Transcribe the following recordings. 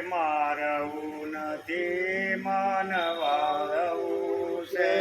મારવું નથી મન વાળવું છે.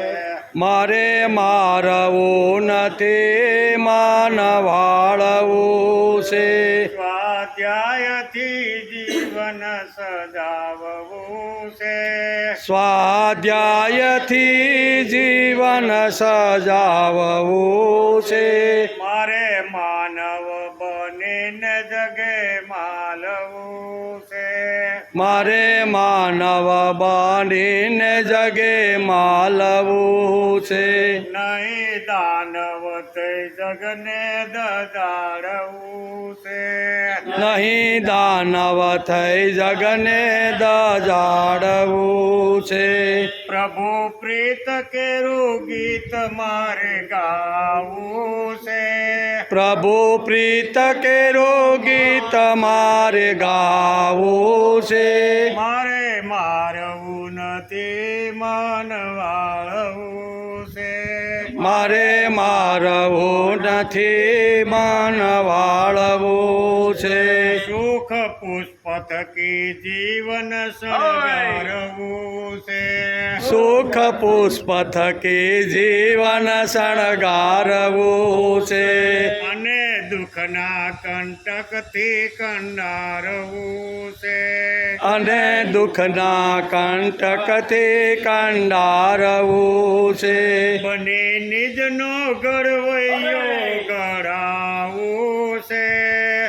મારે મારવું નથી મન વાળવું છે. સ્વાધ્યાયથી જીવન સજાવવું છે. સ્વાધ્યાયથી જીવન સજાવવું છે. મારે માનવ બનીને જગે માલવું છે. મારે માનવ બનીને જગે માલવું છે. નહીં દાનવ થઈ જગને દજાડવું છે. નહીં દાનવ થઈ જગને દજાડવું છે. પ્રભુ પ્રીત કેરું ગીત મારે ગાવું છે. પ્રભુ પ્રીત કેરું ગીત મારે ગાવું છે. મારે મારવું નથી મન વાળવું છે. મારે મારવું નથી મન વાળવું છે. સુખ પુષ્પ થકી જીવન શણગારવું છે. સુખ પુષ્પ થકી જીવન શણગારવું છે. અને દુઃખના કંટકથી કંડારવું છે. અને દુઃખના કંટકથી કંડારવું છે. બને નિજનો ઘડવૈયો ઘડાવું છે.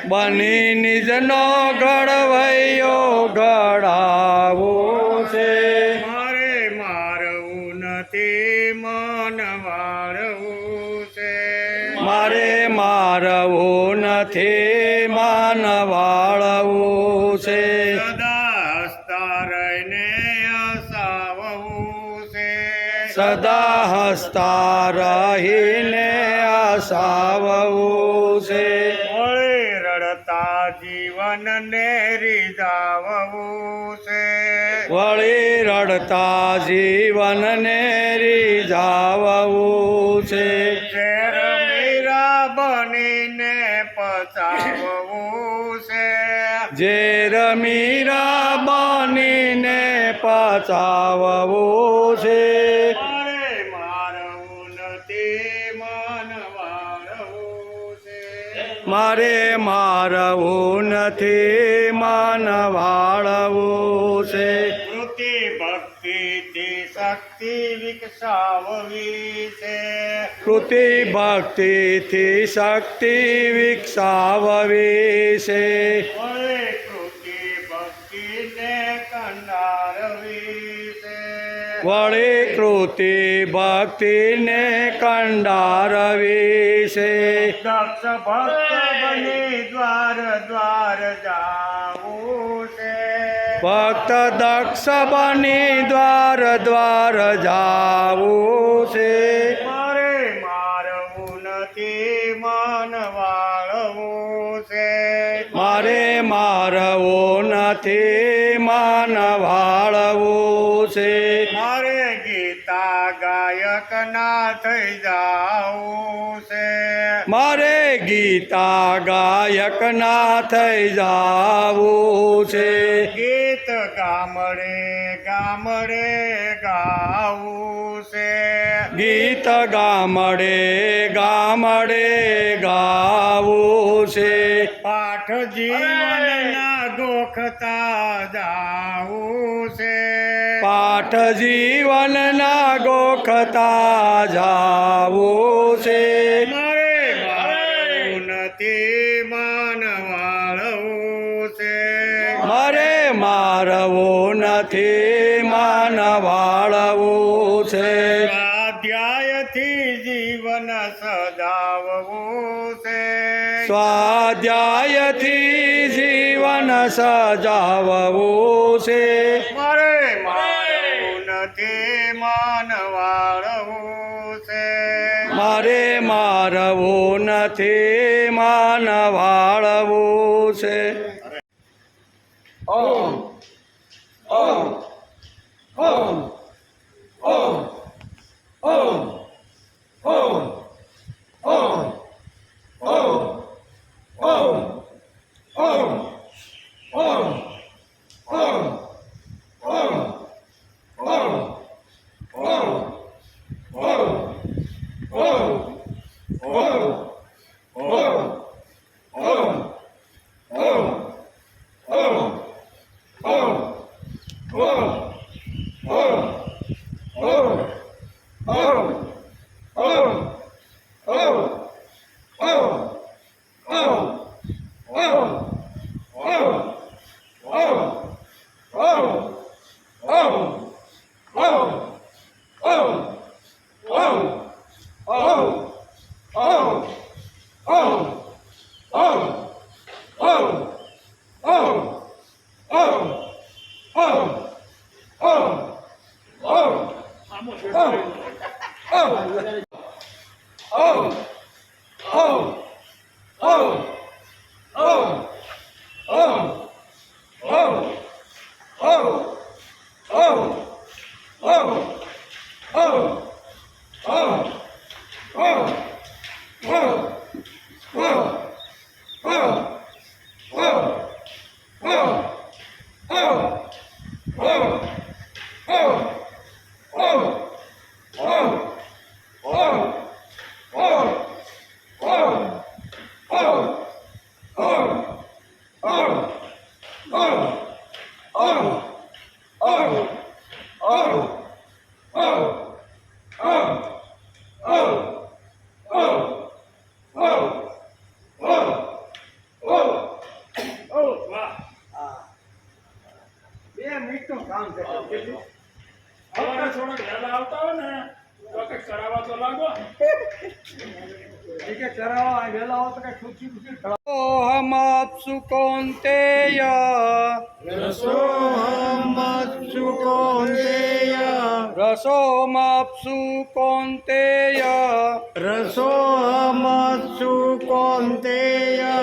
બની નિજનો ઘડવૈયો ઘડાવું છે. મારે મારવું નથી મન વાળવું છે. મારે મારવું નથી મન વાળવું છે. સદા હસતા રહીને હસાવવું છે. સદા હસતા રહીને હસાવવું છે. વળી રડતા જીવનને રીઝાવવું છે. વળી રડતા જીવનને રીઝાવવું છે. ઝેર મીરા બનીને પચાવવું છે. ઝેર મીરા બનીને પચાવવું છે. મારે મારવું નથી મન વાળવું છે. મારે મારવું નથી મન વાળવું છે. કૃતિ ભક્તિથી શક્તિ વિકસાવવી છે. કૃતિ ભક્તિથી શક્તિ વિકસાવવી છે. વળી કૃતિ ભક્તિને કંડારવી છે. વળી કૃતિ ભક્તિને કંડારવી છે. દક્ષ ભક્ત બની દ્વાર દ્વાર જાવું છે. ભક્ત દક્ષ બની દ્વાર દ્વાર જાવું છે. મારે મારવું નથી મન વાળવું છે. મારે મારવું નથી મન વાળવું છે. મારે ગીતા ગાયક ના થઈ જાવું છે. મારે ગીતા ગાયક ના થઈ જાવું છે. ગીત ગામડે ગામડે ગાવું છે. ગીત ગામડે ગામડે ગાવું છે. પાઠ જીવનના ગોખતા જાવું છે. પાઠ જીવનના ગોખતા જાવું છે. મારે મારવું નથી મન વાળવું છે. મારે મારવું નથી મન વાળવું છે. સ્વાધ્યાયથી જીવન સજાવવું છે. સ્વાધ્યાયથી જીવન સજાવવું છે. મારે મારવું નથી મન વાળવું છે. મારે મારવું નથી મન વાળવું છે. ઓમ ઓમ ઓમ ઓમ ઓમ ઓમ ઓમ ઓમ ઓમ ઓમ ઓમ બે મિનિટનું કામ છે સવારે થોડાક વહેલા આવતા હોય ને તો કંઈક કરાવવા તો લાગો. કે કરાવવા વહેલા આવો તો કઈ ખુશી ખુશી સોહમપ્સુ કૌંતેય રસોહમત્સુ કૌંતેય રસોમપ્સુ કૌંતેય રસોહમત્સુ કૌંતેય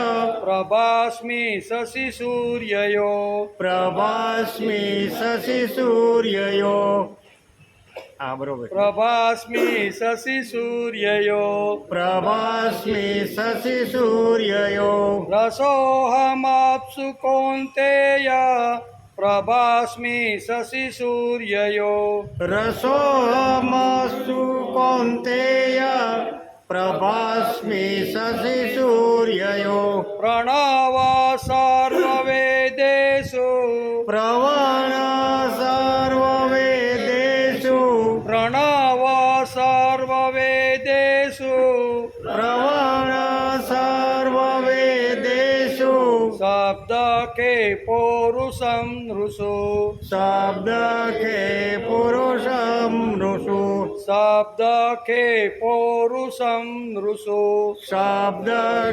પ્રભાસ્મિ શશિ સૂર્યયો પ્રભાસ્મિ શશિ સૂર્યયો બરોબર પ્રભાસ્મિ શશિ સૂર્યયો પ્રભાસ્મિ શશિ સૂર્યયો રસોહમપ્સુ કૌંતેય પ્રભાસ્મિ શશિ સૂર્યયો રસોહમસ્સુ કૌંતેય પ્રભાસ્મિ શશિ સૂર્યયો પ્રણવ સર્વવેદેષુ પ્રવણ સર્વવેદેષુ પ્રણવ સર્વવેદેષુ પ્રવણ સર્વવેદેષુ શબ્દ કે પૌરુષમ નૃષુ શબ્દ કે પુરુષમ નૃષુ શબ્દ કે પૌરુષમ નૃષુ શબ્દ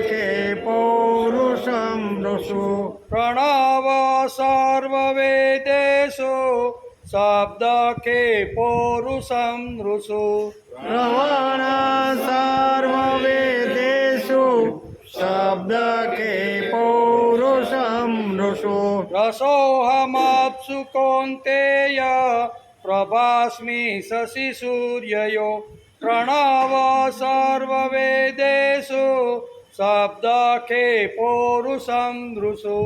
કે પૌરુષમ નૃષુ પ્રણવ સર્વવેદેષુ શબ્દ કે પૌરુષમ નૃષુ પ્રવણ સર્વવેદેષુ શબ્દ કે પૌરુષમ નૃષુ રસોહમપ્સુ કૌંતેય પ્રભાસ્મિ શશિ સૂર્યયો પ્રણવ સર્વવેદેષુ શબ્દ કે પૌરુષમ નૃષુ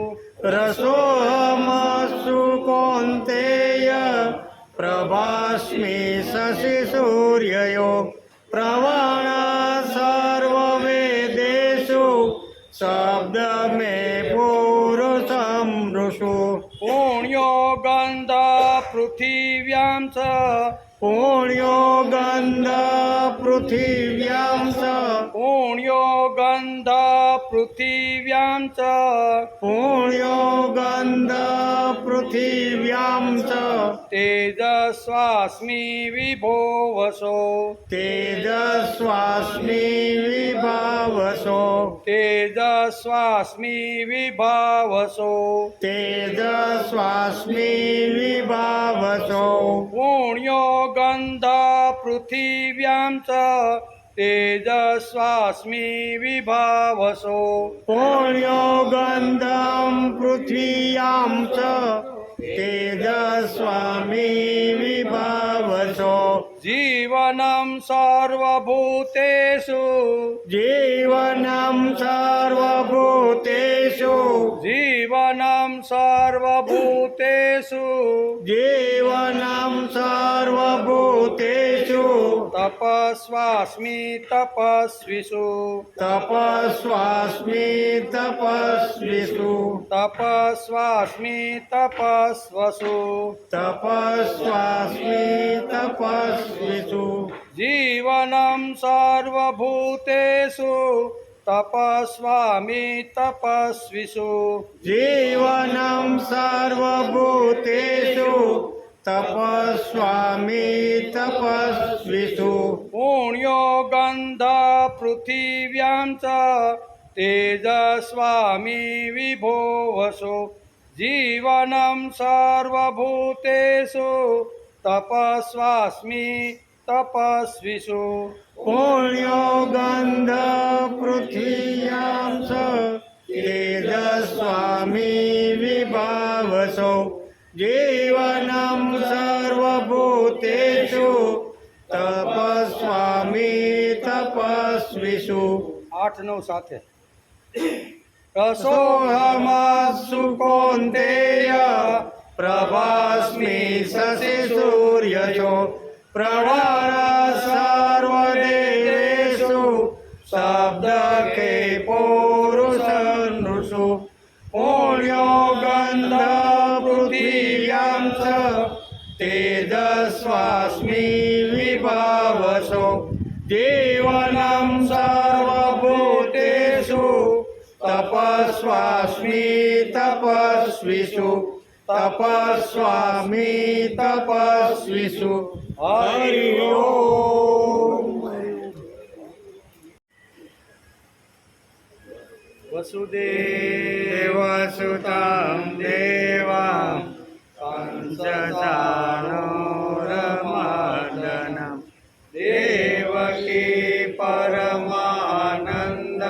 રસોહમસ્સુ કૌંતેય પ્રભાસ્મિ શશિ સૂર્યયો પ્રવણ સર્વવેદેષુ શબ્દ મે પુરુષમ નૃષુ પુણ્યો ગંધ પૃથિવ્યાં ચ પુણ્યો ગંધ પૃથિવ્યાં ચ પુણ્યો ગંધ પૃથિવ્યાં ચ પુણ્યો ગંધ પૃથિવ્યાં ચ તેજસ્વાસ્મિ વિભો વસો તેજસ્વાસ્મિ વિભાવસો તેજસ્વાસ્મિ વિભાવસો તેજસ્વાસ્મિ વિભાવસો પુણ્યો ગંધ પૃથિવ્યાં ચ તેજસ્વાસ્મિ વિભાવસો પુણ્યો ગંધં પૃથ્વ્યાં ચ તેજસ્વામિ વિભાવસો જીવનમ સર્વભૂતેષુ જીવનમ સર્વભૂતેષુ જીવનમ સર્વભૂતેષુ જીવનમ સર્વભૂતેષુ તપસ્વાસ્મિ તપસ્વિષુ તપસ્વાસ્મિ તપસ્વિષુ તપસ્વાસ્મિ તપસ્વસુ તપસ્વાસ્મિ તપસ્વિષુ જીવનમ સર્વભૂતેષુ તપસ્વામિ તપસ્વિષુ જીવનમ સર્વભૂતેષુ તપસ્વામિ તપસ્વિષુ પુણ્યો ગંધ પૃથિવ્યાં ચ તેજસ્વામિ વિભો વસો જીવનમ સર્વભૂતેષુ તપસ્વાસ્મિ તપસ્વિષુ પુણ્યો ગંધ પૃથિવ્યાં ચ તપસ્વામી વિભાવસો જીવનમ સર્વભૂતેષુ તપસ્વામી તપસ્વીષુ 8 9 સાથે સોહમસ્સુ કૌન્તેય પ્રભાસ્મિ શશિ સૂર્યજો પ્રવર સર્વદેવેષુ શબ્દ કે પૌરુષનૃષુ પુણ્યો ગંધ પૃથિવ્યાં ચ તેજસ્વાસ્મિ વિભાવસો જીવનમ સર્વભૂતેષુ તપસ્વાસ્મિ તપસ્વીષુ તપસ્વામી તપસ્વીષુ હરિ ઓમ. વસુદેવસુતં દેવં કંસચાણૂરમર્દનં દેવકી પરમાનંદં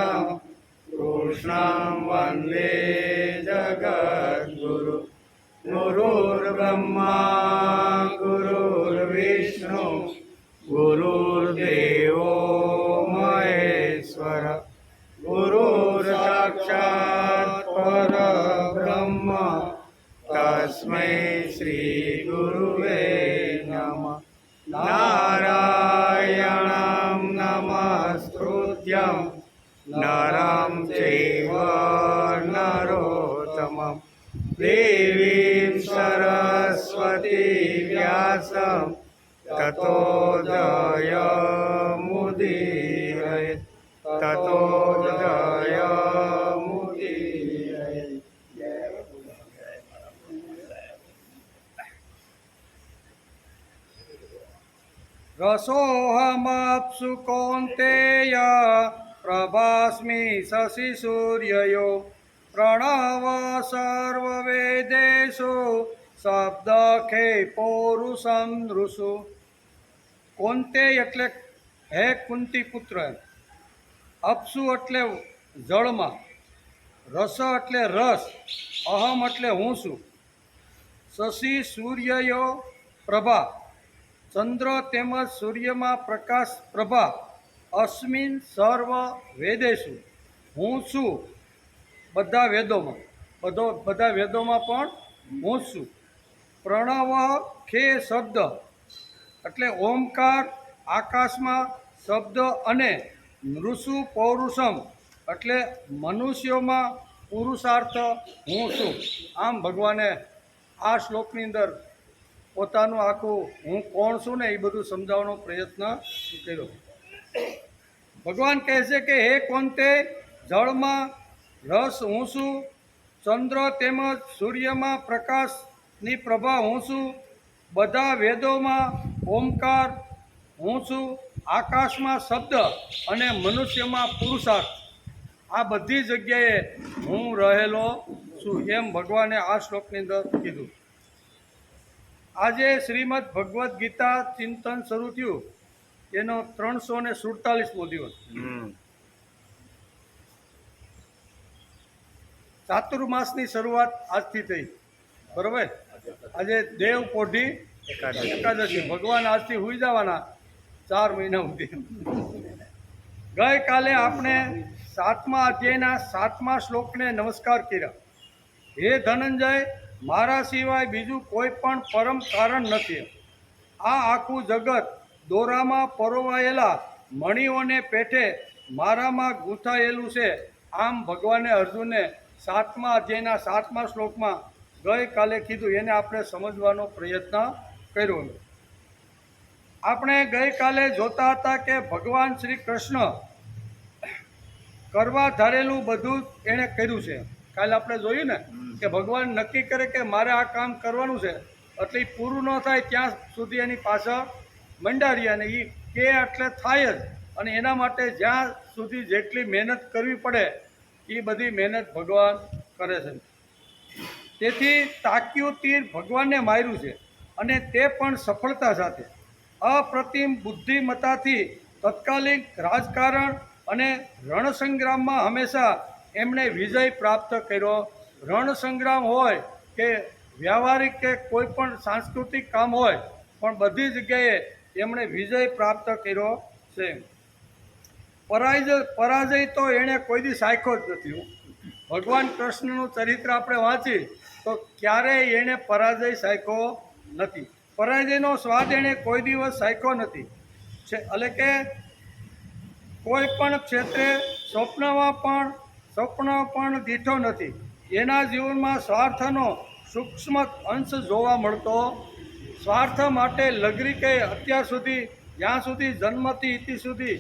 કૃષ્ણં વંદે જગદ્ગુરુ ગુરુર્બ્રહ્મા ગુરુર્વિષ્ણુ ગુરુર્દેવો મહેશ્વર ગુરુર્સાક્ષાત પરબ્રહ્મ તસ્મૈ શ્રી ગુરુવે નમઃ. નારાયણં નમસ્કૃત્યં નરં ચૈવ નરોત્તમં દેવીં સરસ્વતી વ્યાસં તતો જયમુદીરયેત તતો જયમુદીરયેત. રસોહમપ્સુ કૌન્તેય પ્રભાસ્મિ શશિ સૂર્યયો પ્રણવ સર્વવેદેષુ શબ્દ ખે પૌરુષમ નૃષુ. કૌન્તેય એટલે હે કુંતી પુત્ર, અપ્સુ એટલે જળમાં, રસ એટલે રસ, અહમ એટલે હું છું, શશિ સૂર્યયો પ્રભા ચંદ્ર તેમજ સૂર્યમાં પ્રકાશ પ્રભા, અસ્મિન સર્વ વેદેષુ હું છું બધા વેદોમાં, બધા વેદોમાં પણ હું છું. પ્રણવ ખે શબ્દ એટલે ઓમકાર આકાશમાં શબ્દ અને નૃષુ પૌરુષમ એટલે મનુષ્યોમાં પુરુષાર્થ હું છું. આમ ભગવાને આ શ્લોકની અંદર પોતાનું આખું હું કોણ છું ને એ બધું સમજાવવાનો પ્રયત્ન કર્યો. ભગવાન કહે છે કે હે કોંતે, જળમાં રસ હું છું, ચંદ્ર તેમજ સૂર્યમાં પ્રકાશની પ્રભા હું છું, બધા વેદોમાં ઓમકાર હું છું, આકાશમાં શબ્દ અને મનુષ્યમાં પુરુષાર્થ આ બધી જગ્યાએ હું રહેલો છું. એમ ભગવાને આ શ્લોકની અંદર કીધું. આજે શ્રીમદ ભગવદ્ ગીતા ચિંતન શરૂ થયું એનો 347મો દિવસ. ચાતુર્માસની શરૂઆત આજથી થઈ, બરોબર. આજે દેવ પોઢી એકાદશી. ભગવાન આજથી હુઈ જવાના 4 મહિના સુધી. ગઈકાલે આપણે 7મા અધ્યાયના 7મા શ્લોકને નમસ્કાર કર્યા. હે ધનંજય, મારા સિવાય બીજું કોઈ પણ પરમ કારણ નથી. આ આખું જગત દોરામાં પરોવાયેલા મણીઓને પેઠે મારામાં ગૂંથાયેલું છે. આમ ભગવાને અર્જુનને 7મા અધ્યાયના 7મા શ્લોકમાં ગઈકાલે કીધું. એને આપણે સમજવાનો પ્રયત્ન કર્યો. આપણે ગઈકાલે જોતા હતા કે ભગવાન શ્રી કૃષ્ણ કરવા ધારેલું બધું એણે કર્યું છે. કાલે આપણે જોયું ને કે ભગવાન નક્કી કરે કે મારે આ કામ કરવાનું છે, એટલે એ પૂરું ન થાય ત્યાં સુધી એની પાછળ મંડારી, અને એ કે એટલે થાય જ. અને એના માટે જ્યાં સુધી જેટલી મહેનત કરવી પડે એ બધી મહેનત ભગવાન કરે છે. તેથી તાક્યું તીર ભગવાનને માર્યું છે, અને તે પણ સફળતા સાથે. અપ્રતિમ બુદ્ધિમત્તાથી તત્કાલિક રાજકારણ અને રણસંગ્રામમાં હંમેશા એમણે વિજય પ્રાપ્ત કર્યો. રણ સંગ્રામ હોય કે વ્યવહારિક કે કોઈ પણ સાંસ્કૃતિક કામ હોય, પણ બધી જગ્યાએ એમણે વિજય પ્રાપ્ત કર્યો છે. પરાજય તો એણે કોઈ દી સાખ્યો જ નથી. ભગવાન કૃષ્ણનું ચરિત્ર આપણે વાંચીએ તો ક્યારેય એણે પરાજય સાખ્યો નથી. પરાજયનો સ્વાદ એણે કોઈ દિવસ સાખ્યો નથી. એટલે કે કોઈ પણ ક્ષેત્રે સ્વપ્ન પણ દીઠો નથી. એના જીવનમાં સ્વાર્થનો સૂક્ષ્મ અંશ જોવા મળતો. સ્વાર્થ માટે લગરી કે અત્યાર સુધી જ્યાં સુધી જન્મથી ઇતિ સુધી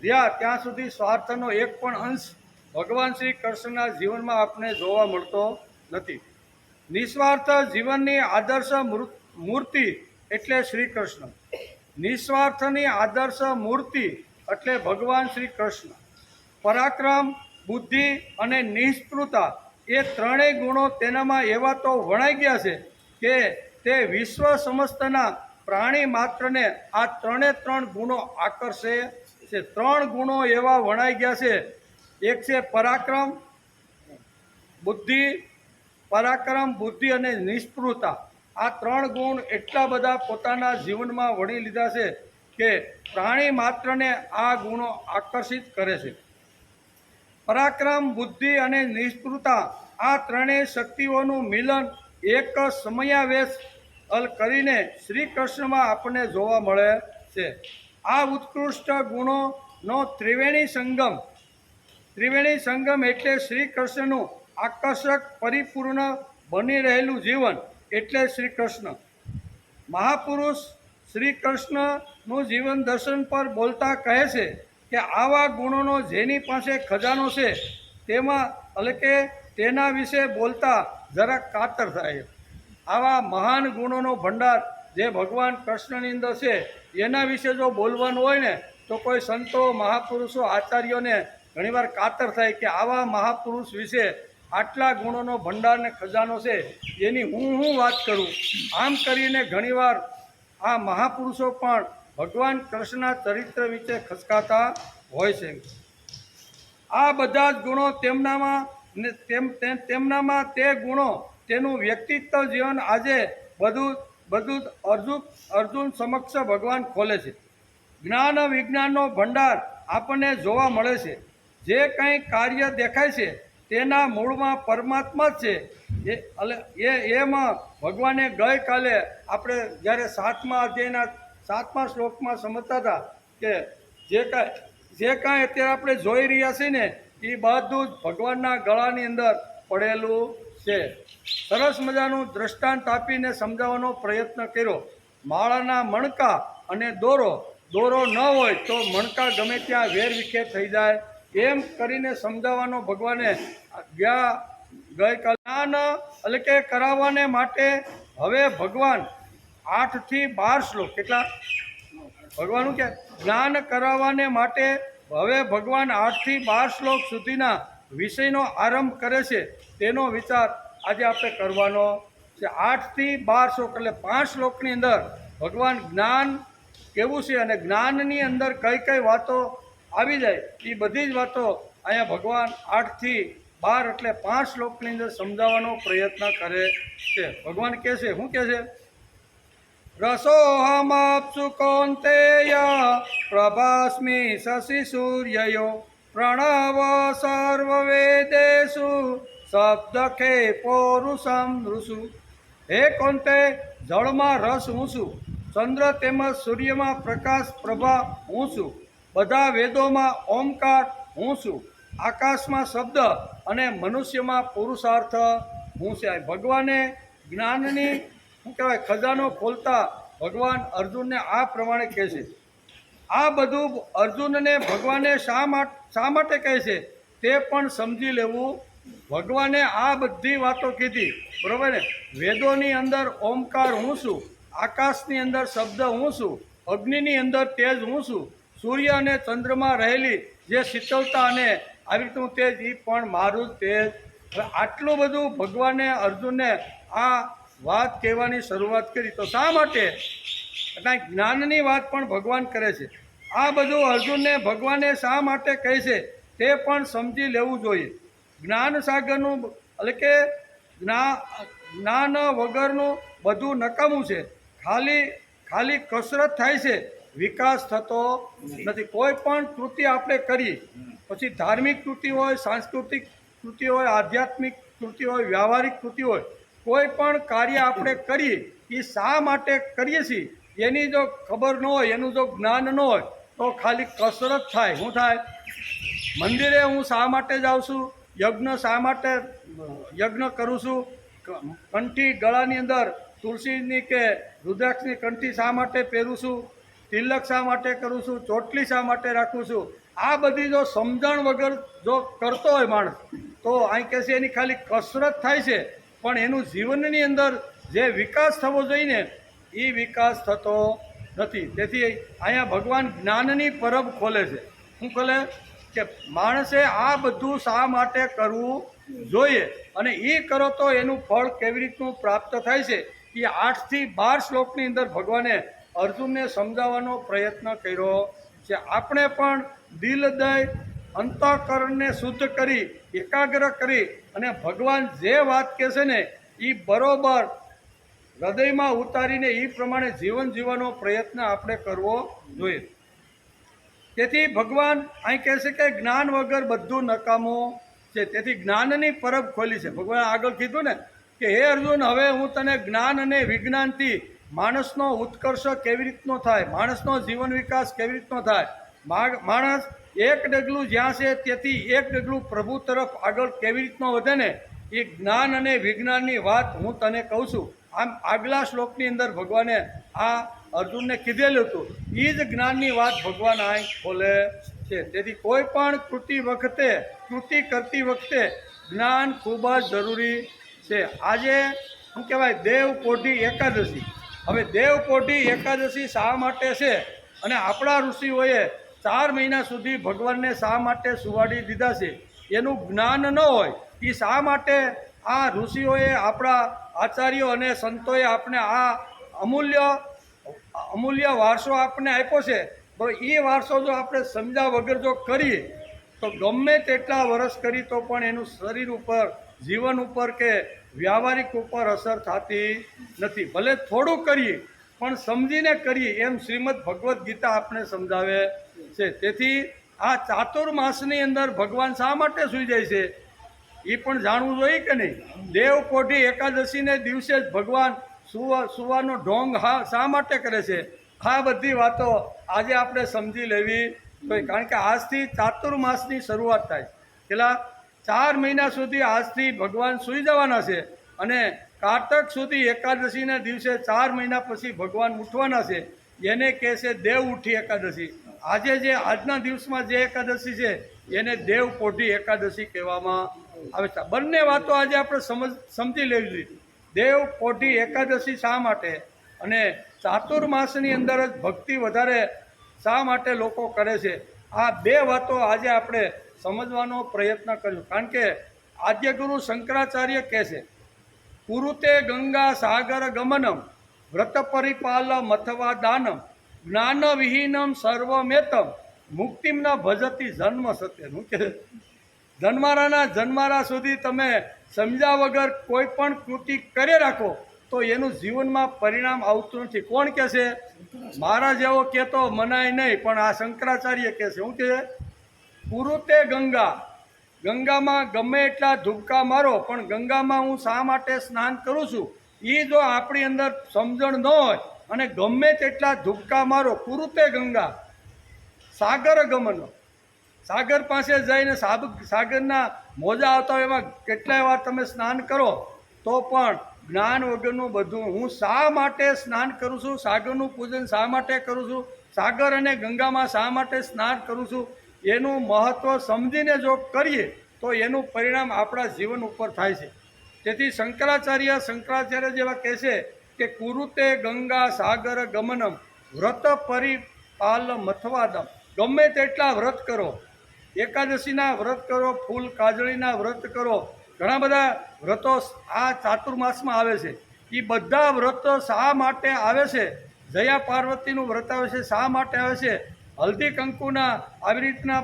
રહ્યા ત્યાં સુધી સ્વાર્થનો એક પણ અંશ ભગવાન શ્રી કૃષ્ણના જીવનમાં આપણે જોવા મળતો નથી. નિસ્વાર્થ જીવનની આદર્શ મૂર્તિ એટલે શ્રી કૃષ્ણ. નિસ્વાર્થની આદર્શ મૂર્તિ એટલે ભગવાન શ્રી કૃષ્ણ. પરાક્રમ, બુદ્ધિ અને નિષ્પૃતા એ ત્રણેય ગુણો તેનામાં એવા તો વણાઈ ગયા છે કે તે વિશ્વ સમસ્તના પ્રાણી માત્રને આ ત્રણ ગુણો આકર્ષે છે. 3 ગુણો એવા વણાઈ ગયા છે. એક છે પરાક્રમ, બુદ્ધિ અને નિષ્પૃતા. આ 3 ગુણ એટલા બધા પોતાના જીવનમાં વણી લીધા છે કે પ્રાણી માત્રને આ ગુણો આકર્ષિત કરે છે. પરાક્રમ, બુદ્ધિ અને નિષ્પૃતા આ ત્રણેય શક્તિઓનું મિલન એક સમયાવેશ કરીને શ્રી કૃષ્ણમાં આપણને જોવા મળે છે. આ ઉત્કૃષ્ટ ગુણોનો ત્રિવેણી સંગમ એટલે શ્રી કૃષ્ણનું આકર્ષક પરિપૂર્ણ બની રહેલું જીવન એટલે શ્રી કૃષ્ણ. મહાપુરુષ શ્રી કૃષ્ણનું જીવન દર્શન પર બોલતા કહે છે કે આવા ગુણોનો જેની પાસે ખજાનો છે તેમાં એટલે કે તેના વિશે બોલતા જરાક કાતર થાય. આવા મહાન ગુણોનો ભંડાર જે ભગવાન કૃષ્ણની અંદર છે એના વિશે જો બોલવાનું હોય ને તો કોઈ સંતો, મહાપુરુષો, આચાર્યોને ઘણીવાર કાતર થાય કે આવા મહાપુરુષ વિશે આટલા ગુણોનો ભંડાર ને ખજાનો છે એની હું વાત કરું. આમ કરીને ઘણીવાર આ મહાપુરુષો પણ ભગવાન કૃષ્ણના ચરિત્ર વિશે ખચકાતા હોય છે. આ બધા જ ગુણો તેમનામાં તે ગુણો તેનું વ્યક્તિત્વ જીવન આજે બધું અર્જુન સમક્ષ ભગવાન ખોલે છે. જ્ઞાન વિજ્ઞાનનો ભંડાર આપણને જોવા મળે છે. જે કંઈ કાર્ય દેખાય છે તેના મૂળમાં પરમાત્મા જ છે. એમાં ભગવાને ગઈકાલે આપણે જ્યારે 7મા અધ્યાયના 7મા શ્લોકમાં સમજતા હતા કે જે કાંઈ અત્યારે આપણે જોઈ રહ્યા છીએ ને એ બધું જ ભગવાનના ગળાની અંદર પડેલું છે. સરસ મજાનું દ્રષ્ટાંત આપીને સમજાવવાનો પ્રયત્ન કર્યો. માળાના મણકા અને દોરો ન હોય તો મણકા ગમે ત્યાં વેરવિખેર થઈ જાય એમ કરીને સમજાવવાનો ભગવાને ગઈકાલે જ્ઞાન એટલે કે કરાવવાને માટે હવે ભગવાન 8 થી 12 શ્લોક કેટલા ભગવાનનું કે જ્ઞાન કરાવવાને માટે હવે ભગવાન 8 થી 12 શ્લોક સુધીના વિષયનો આરંભ કરે છે. તેનો વિચાર આજે આપણે કરવાનો છે. 8 થી 12 શ્લોક એટલે 5 શ્લોકની અંદર ભગવાન જ્ઞાન કેવું છે અને જ્ઞાનની અંદર કઈ વાતો આવી જાય એ બધી જ વાતો અહીંયા ભગવાન 8 થી 12 એટલે 5 શ્લોકની અંદર સમજાવવાનો પ્રયત્ન કરે છે. ભગવાન કહે છે, શું કહે છે? રસોહમપ્સુ કૌંતેય પ્રભાસ્મિ શશી સૂર્યયો પ્રણવ સર્વવેદેષુ શબ્દખે પૌરુષમ ઋષુ. હે કૌંતે, જળમાં રસ હું છું, ચંદ્ર તેમજ સૂર્યમાં પ્રકાશ પ્રભા હું છું, બધા વેદોમાં ઓમકાર હું છું, આકાશમાં શબ્દ અને મનુષ્યમાં પુરુષાર્થ હું છે. ભગવાને જ્ઞાનની શું કહેવાય ખજાનો ખોલતા ભગવાન અર્જુનને આ પ્રમાણે કહે છે. આ બધું અર્જુનને ભગવાને શા માટે કહે છે તે પણ સમજી લેવું. ભગવાને આ બધી વાતો કીધી બરાબર ને. વેદોની અંદર ઓમકાર હું છું, આકાશની અંદર શબ્દ હું છું, અગ્નિની અંદર તેજ હું છું, સૂર્ય અને ચંદ્રમાં રહેલી જે શીતળતા અને આવી રીતનું તેજ એ પણ મારું જ તેજ. આટલું બધું ભગવાને અર્જુનને આ વાત કહેવાની શરૂઆત કરી. તો શા માટે? એટલે જ્ઞાનની વાત પણ ભગવાન કરે છે. આ બધું અર્જુનને ભગવાને શા માટે કહે છે તે પણ સમજી લેવું જોઈએ. જ્ઞાન સાગરનું એટલે કે જ્ઞાન વગરનું બધું નકામું છે. ખાલી કસરત થાય છે, વિકાસ થતો નથી. કોઈ પણ કૃતિ આપણે કરીએ, પછી ધાર્મિક કૃતિ હોય, સાંસ્કૃતિક કૃતિ હોય, આધ્યાત્મિક કૃતિ હોય, વ્યવહારિક કૃતિ હોય, કોઈ પણ કાર્ય આપણે કરીએ એ શા માટે કરીએ છીએ એની જો ખબર ન હોય, એનું જો જ્ઞાન ન હોય તો ખાલી કસરત થાય. શું થાય? મંદિરે હું શા માટે જાઉં છું, યજ્ઞ શા માટે યજ્ઞ કરું છું, કંઠી ગળાની અંદર તુલસીની કે રુદ્રાક્ષની કંઠી શા માટે પહેરું છું, તિલક શા માટે કરું છું, ચોટલી શા માટે રાખું છું, આ બધી જો સમજણ વગર જો કરતો હોય માણસ તો અહીં કહે છે એની ખાલી કસરત થાય છે, પણ એનું જીવનની અંદર જે વિકાસ થવો જોઈએ ને એ વિકાસ થતો નથી. તેથી અહીંયા ભગવાન જ્ઞાનની પરબ ખોલે છે. શું ખોલે? કે માણસે આ બધું શા માટે કરવું જોઈએ અને એ કરો તો એનું ફળ કેવી રીતનું પ્રાપ્ત થાય છે એ 8 થી 12 શ્લોકની અંદર ભગવાને અર્જુનને સમજાવવાનો પ્રયત્ન કર્યો છે. આપણે પણ દિલ દઈ અંતઃકરણને શુદ્ધ કરી એકાગ્ર કરી અને ભગવાન જે વાત કહે છે ને એ બરોબર હૃદયમાં ઉતારીને એ પ્રમાણે જીવન જીવવાનો પ્રયત્ન આપણે કરવો જોઈએ. તેથી ભગવાન અહીં કહે છે કે જ્ઞાન વગર બધું નકામું છે. તેથી જ્ઞાનની પરબ ખોલી છે. ભગવાન આગળ કીધું ને કે હે અર્જુન, હવે હું તને જ્ઞાન અને વિજ્ઞાનથી માણસનો ઉત્કર્ષ કેવી રીતનો થાય, માણસનો જીવન વિકાસ કેવી રીતનો થાય, માણસ એક ડગલું જ્યાં છે તેથી એક ડગલું પ્રભુ તરફ આગળ કેવી રીતનો વધે ને એ જ્ઞાન અને વિજ્ઞાનની વાત હું તને કહું છું. આમ આગલા શ્લોકની અંદર ભગવાને આ અર્જુનને કીધેલું હતું. એ જ જ્ઞાનની વાત ભગવાન અહીં ખોલે છે. તેથી કોઈ પણ કૃતિ કરતી વખતે જ્ઞાન ખૂબ જ જરૂરી છે. આજે શું કહેવાય? દેવપોઢી એકાદશી. હવે દેવપોઢી એકાદશી શા માટે છે અને આપણા ઋષિઓએ 4 મહિના સુધી ભગવાનને શા માટે સુવાડી દીધા છે એનું જ્ઞાન ન હોય એ શા માટે આ ઋષિઓએ, આપણા આચાર્યો અને સંતોએ આપણે આ અમૂલ્ય વારસો આપણને આપ્યો છે. તો એ વારસો જો આપણે સમજ્યા વગર જો કરીએ તો ગમે તેટલા વર્ષ કરી તો પણ એનું શરીર ઉપર, જીવન ઉપર કે વ્યવહારિક ઉપર અસર થતી નથી. ભલે થોડું કરીએ પણ સમજીને કરીએ એમ શ્રીમદ ભગવદ્ ગીતા આપણે સમજાવે છે. તેથી આ ચાતુર્માસની અંદર ભગવાન શા માટે સૂઈ જાય છે એ પણ જાણવું જોઈએ કે નહીં? દેવપોઢી એકાદશીને દિવસે જ ભગવાન સુવાનો ઢોંગ શા માટે કરે છે? આ બધી વાતો આજે આપણે સમજી લેવી જોઈએ. કારણ કે આજથી ચાતુર્માસની શરૂઆત થાય. પેલા 4 મહિના સુધી આજથી ભગવાન સૂઈ જવાના છે અને કારતક સુધી એકાદશીના દિવસે 4 મહિના પછી ભગવાન ઉઠવાના છે. એને કહે છે દેવ ઉઠી એકાદશી. આજે જે આજના દિવસમાં જે એકાદશી છે એને દેવપોઢી એકાદશી કહેવામાં આવે છે. બંને વાતો આજે આપણે સમજી લેવી જોઈએ. દેવપોઢી એકાદશી શા માટે અને ચાતુર્માસની અંદર જ ભક્તિ વધારે શા માટે લોકો કરે છે, આ 2 વાતો આજે આપણે સમજવાનો પ્રયત્ન કર્યો. કારણ કે આદ્યગુરુ શંકરાચાર્ય કહે છે કુરુતે ગંગા સાગર ગમનમ વ્રત પરિપાલ મથવા દાનમ જ્ઞાન વિહીનમ સર્વમેતમ મુક્તિમ ન ભજતી જન્મ સત્યનું કે જન્મારા સુધી તમે સમજ્યા વગર કોઈ પણ કૃતિ કરી રાખો તો એનું જીવનમાં પરિણામ આવતું નથી. કોણ કહે છે? મારા જેવો કહેતો મનાય નહીં, પણ આ શંકરાચાર્ય કહે છે. શું કહે? કુરુતે ગંગામાં ગમે એટલા ધુબકા મારો પણ ગંગામાં હું શા માટે સ્નાન કરું છું એ જો આપણી અંદર સમજણ ન હોય અને ગમે તેટલા ધુબકા મારો, કુરુતે ગંગા સાગર ગમનો, સાગર પાસે જઈને સાગરના મોજા આવતા હોય એમાં કેટલાય વાર તમે સ્નાન કરો તો પણ જ્ઞાન વગરનું બધું. હું શા માટે સ્નાન કરું છું, સાગરનું પૂજન શા માટે કરું છું, સાગર અને ગંગામાં શા માટે સ્નાન કરું છું એનું મહત્ત્વ સમજીને જો કરીએ તો એનું પરિણામ આપણા જીવન ઉપર થાય છે. તેથી શંકરાચાર્ય જેવા કહે છે કે કુરુતે ગંગા સાગર ગમનમ વ્રત પરિપાલ મથવાદમ. ગમે તેટલા વ્રત કરો, એકાદશીના વ્રત કરો, ફૂલ કાજળીના વ્રત કરો, ઘણા બધા વ્રતો આ ચાતુર્માસમાં આવે છે. એ બધા વ્રતો શા માટે આવે છે? જયા પાર્વતીનું વ્રત આવે છે, શા માટે આવે છે? હલ્દી કંકુના આવી રીતના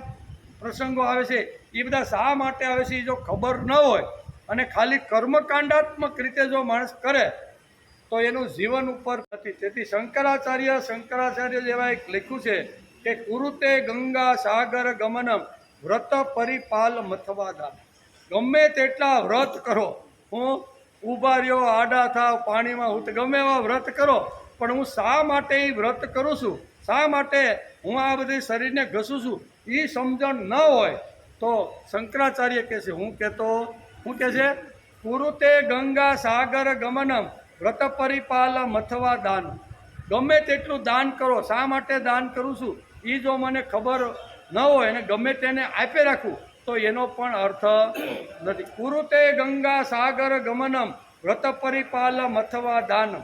પ્રસંગો આવે છે એ બધા શા માટે આવે છે એ જો ખબર ન હોય અને ખાલી કર્મકાંડાત્મક રીતે જો માણસ કરે તો એનું જીવન ઉપર નથી. તેથી શંકરાચાર્ય જેવા એક લખ્યું છે કે કુરુતે ગંગા સાગર ગમનમ વ્રત પરિપાલ મથવાદા. ગમે તેટલા વ્રત કરો, હું ઊભા રહ્યો, આડા થાવ, પાણીમાં હું ગમે એવા વ્રત કરો, પણ હું શા માટે એ વ્રત કરું છું, શા માટે હું આ બધી શરીરને ઘસું છું, એ સમજણ ન હોય તો શંકરાચાર્ય કહે છે, હું કહે છે કુરુતે ગંગા સાગર ગમનમ વ્રત પરિપાલ મથવા દાન. ગમે તેટલું દાન કરો, શા માટે દાન કરું છું એ જો મને ખબર ન હોય અને ગમે તેને આપી રાખું તો એનો પણ અર્થ નથી. કુરુતે ગંગા સાગર ગમનમ વ્રત પરિપાલ મથવા દાનમ.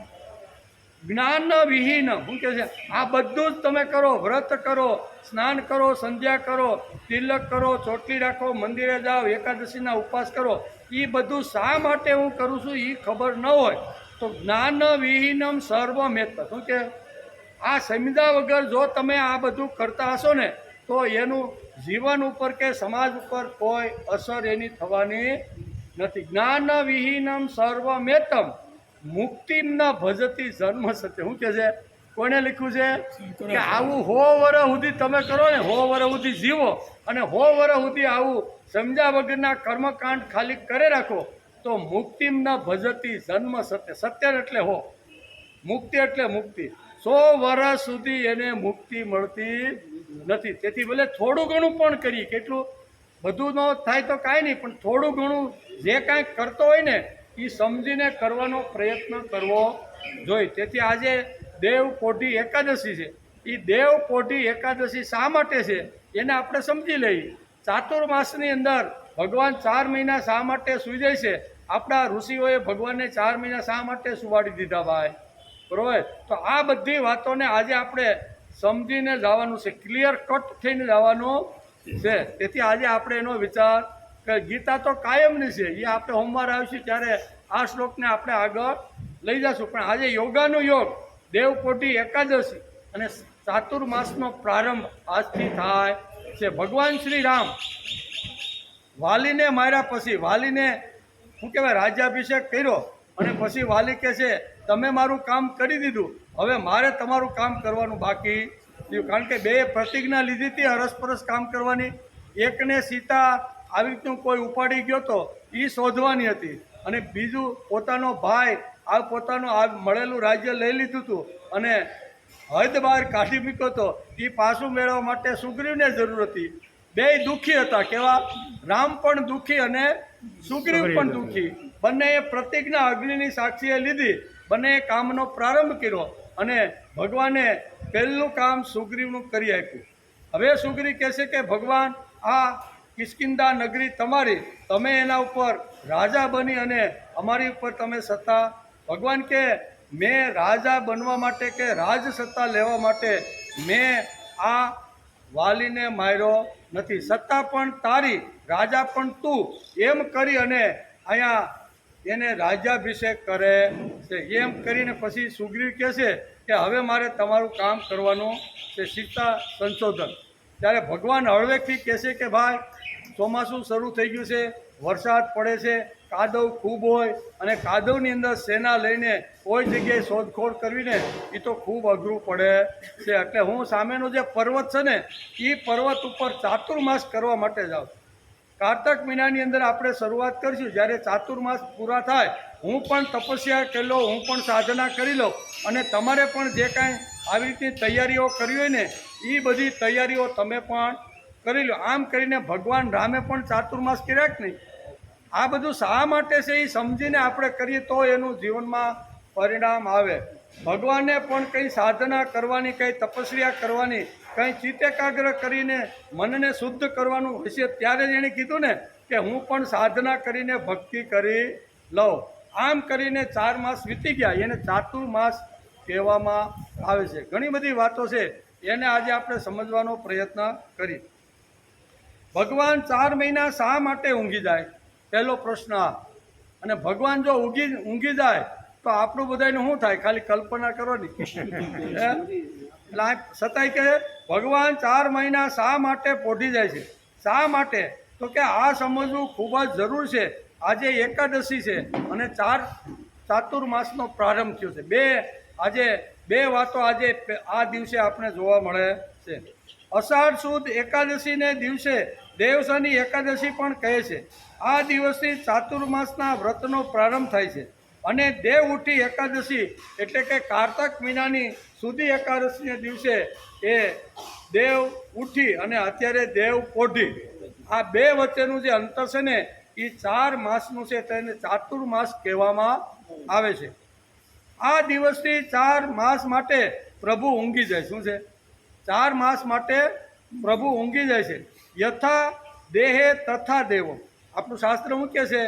જ્ઞાન વિહીન, શું કહે છે, આ બધું જ તમે કરો, વ્રત કરો, સ્નાન કરો, સંધ્યા કરો, તિલક કરો, ચોટલી રાખો, મંદિરે જાઓ, એકાદશીના ઉપવાસ કરો, એ બધું શા માટે હું કરું છું એ ખબર ન હોય તો જ્ઞાન વિહીનમ સર્વમેત. શું કે આ સમજ્યા વગર જો તમે આ બધું કરતા હશો ને તો એનું જીવન ઉપર કે સમાજ ઉપર કોઈ અસર એની થવાની નથી. જ્ઞાન વિહીનમ સર્વમેતમ મુક્તિમ ન ભજતી જન્મ સત્ય. શું કે છે, કોને લખ્યું છે કે આવું 100 વર્ષ સુધી તમે કરો ને, 100 વર્ષ સુધી જીવો અને 100 વર્ષ સુધી આવું સમજ્યા વગરના કર્મકાંડ ખાલી કરે રાખો તો મુક્તિમ ન ભજતી જન્મ સત્ય. સત્ય એટલે મુક્તિ એટલે મુક્તિ. 100 વર્ષ સુધી એને મુક્તિ મળતી નથી. તેથી ભલે થોડું ઘણું પણ કરીએ, કેટલું બધું ન થાય તો કાંઈ નહીં, પણ થોડું ઘણું જે કાંઈ કરતો હોય ને એ સમજીને કરવાનો પ્રયત્ન કરવો જોઈએ. તેથી આજે દેવપોઢી એકાદશી છે. એ દેવપોઢી એકાદશી શા માટે છે એને આપણે સમજી લઈએ. ચાતુર્માસની અંદર ભગવાન 4 મહિના શા માટે સૂઈ જાય છે? આપણા ઋષિઓએ ભગવાનને 4 મહિના શા માટે સુવાડી દીધા ભાઈ? બરોબર. તો આ બધી વાતોને આજે આપણે સમજીને જવાનું છે, ક્લિયર કટ થઈને જવાનું છે. તેથી આજે આપણે એનો વિચાર કે ગીતા તો કાયમની છે, એ આપણે સોમવાર આવશે ત્યારે આ શ્લોકને આપણે આગળ લઈ જશું. પણ આજે યોગાનો યોગ, દેવપોઢી એકાદશી અને ચાતુર્માસનો પ્રારંભ આજથી થાય છે. ભગવાન શ્રી રામ વાલીને માર્યા પછી, વાલીને શું કહેવાય, રાજ્યાભિષેક કર્યો અને પછી વાલી કહે છે તમે મારું કામ કરી દીધું, હવે મારે તમારું કામ કરવાનું બાકી થયું. કારણ કે 2 પ્રતિજ્ઞા લીધી હતી અરસપરસ કામ કરવાની. એકને સીતા આવી રીતનું કોઈ ઉપાડી ગયો તો એ શોધવાની હતી, અને બીજું પોતાનો ભાઈ પોતાનું મળેલું રાજ્ય લઈ લીધું હતું અને હદ બહાર કાઢી મૂક્યો હતો, એ પાછું મેળવવા માટે સુગ્રીવને જરૂર હતી. 2 દુઃખી હતા. કેવા? રામ પણ દુઃખી અને સુગ્રીવ પણ દુઃખી. બંનેએ પ્રતિજ્ઞા અગ્નિની સાક્ષીએ લીધી, બંનેએ કામનો પ્રારંભ કર્યો અને ભગવાને પહેલું કામ સુગ્રીવનું કરી આપ્યું. હવે સુગ્રીવ કહે છે કે ભગવાન આ કિષ્કિંધા નગરી તમારી, તમે એના ઉપર રાજા બની અને અમારી ઉપર તમે સત્તા. ભગવાન કે મેં રાજા બનવા માટે કે રાજ સત્તા લેવા માટે મેં આ વાલીને માર્યો નથી. સત્તા પણ તારી, રાજા પણ તું, એમ કરી અને અહીંયા એને રાજ્યાભિષેક કરે છે. એમ કરીને પછી સુગ્રીવ કહે છે કે હવે મારે તમારું કામ કરવાનું છે, સીતા સંશોધન. ત્યારે ભગવાન હળવેકથી કહે છે કે ભાઈ ચોમાસું શરૂ થઈ ગયું છે, વરસાદ પડે છે, કાદવ ખૂબ હોય અને કાદવની અંદર સેના લઈને કોઈ જગ્યાએ શોધખોળ કરવીને એ તો ખૂબ અઘરું પડે છે. એટલે હું સામેનો જે પર્વત છે ને એ પર્વત ઉપર ચાતુર્માસ કરવા માટે જાઉં. કાર્તક મહિનાની અંદર આપણે શરૂઆત કરીશું. જ્યારે ચાતુર્માસ પૂરા થાય હું પણ તપસ્યા કરી લઉં, હું પણ સાધના કરી લઉં અને તમારે પણ જે કાંઈ આવી રીતની તૈયારીઓ કરવી હોય ને એ બધી તૈયારીઓ તમે પણ કરી લો. આમ કરીને ભગવાન રામે પણ ચાતુર્માસ કર્યા કે નહીં? આ બધું શા માટે છે એ સમજીને આપણે કરીએ તો એનું જીવનમાં પરિણામ આવે. ભગવાનને પણ કંઈ સાધના કરવાની, કંઈ તપસ્યા કરવાની, કંઈ ચિત્ત એકાગ્ર કરીને મનને શુદ્ધ કરવાનું હશે ત્યારે જ એણે કીધું ને કે હું પણ સાધના કરીને ભક્તિ કરી લઉં. આમ કરીને 4 માસ વીતી ગયા, એને ચાતુર્માસ કહેવામાં આવે છે. ઘણી બધી વાતો છે એને આજે આપણે સમજવાનો પ્રયત્ન કરી. ભગવાન 4 મહિના શા માટે ઊંઘી જાય? પહેલો પ્રશ્ન આ. અને ભગવાન જો ઊંઘી જાય તો આપણું બધાનું શું થાય? ખાલી કલ્પના કરો ને. એટલે સતાય કે ભગવાન 4 મહિના શા માટે પોઢી જાય છે? શા માટે? તો કે આ સમજવું ખૂબ જ જરૂર છે. આજે એકાદશી છે અને ચાતુર્માસનો પ્રારંભ થયો છે. બે વાતો આજે આ દિવસે આપણે જોવા મળે છે. અષાઢ સુદ એકાદશીને દિવસે દેવસની એકાદશી પણ કહે છે. આ દિવસથી ચાતુર્માસના વ્રતનો પ્રારંભ થાય છે અને દેવ ઉઠી એકાદશી એટલે કે કારતક મહિનાની સુધી એકાદશીને દિવસે એ દેવ ઉઠી અને અત્યારે દેવ પોઢી, આ બે વચ્ચેનું જે અંતર છે ને એ 4 માસનું છે, તેને ચાતુર્માસ કહેવામાં આવે છે. આ દિવસથી 4 માસ માટે પ્રભુ ઊંઘી જાય. શું છે? 4 માસ માટે પ્રભુ ઊંઘી જાય છે. યથા દેહે તથા દેવો, આપણું શાસ્ત્ર શું કહે છે?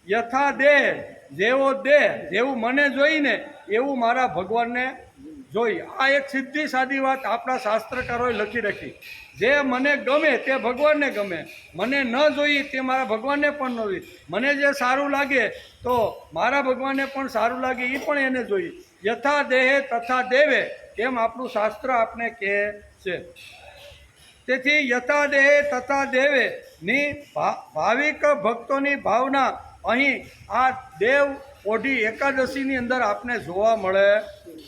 યથા દેહ, જેવો દેહ, જેવું મને જોઈને એવું મારા ભગવાનને જોઈ. આ એક સીધી સાદી વાત આપણા શાસ્ત્રકારોએ લખી રાખી. જે મને ગમે તે ભગવાનને ગમે, મને ન જોઈએ તે મારા ભગવાનને પણ ન જોઈએ. મને જે સારું લાગે તો મારા ભગવાનને પણ સારું લાગે એ પણ એને જોઈએ. યથા દેહે તથા દેવે, એમ આપણું શાસ્ત્ર આપણે કહે છે. તેથી યથા દેહે તથા દેવે ની ભાવિક ભક્તોની ભાવના અહીં આ દેવ ઓઢી એકાદશીની અંદર આપણે જોવા મળે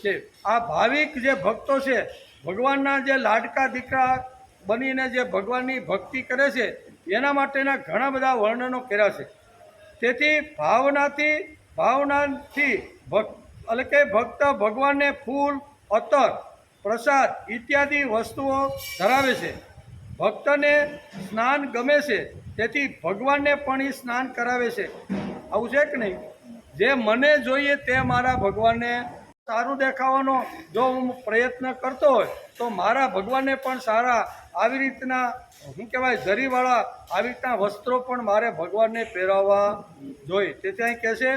છે. આ ભાવિક જે ભક્તો છે, ભગવાનના જે લાડકા દીકરા બનીને જે ભગવાનની ભક્તિ કરે છે, એના માટેના ઘણા બધા વર્ણનો કર્યા છે. તેથી ભાવનાથી એટલે કે ભક્ત ભગવાનને ફૂલ, અત્તર, પ્રસાદ ઇત્યાદિ વસ્તુઓ ધરાવે છે. ભક્તને સ્નાન ગમે છે, તેથી ભગવાનને પણ એ સ્નાન કરાવે છે. આવું છે કે નહીં? જે મને જોઈએ તે મારા ભગવાનને સારું દેખાવાનો જો હું પ્રયત્ન કરતો હોય તો મારા ભગવાનને પણ સારા આવી રીતના શું કહેવાય જરીવાળા આવી રીતના વસ્ત્રો પણ મારે ભગવાનને પહેરાવવા જોઈએ. તેથી અહીં કહે છે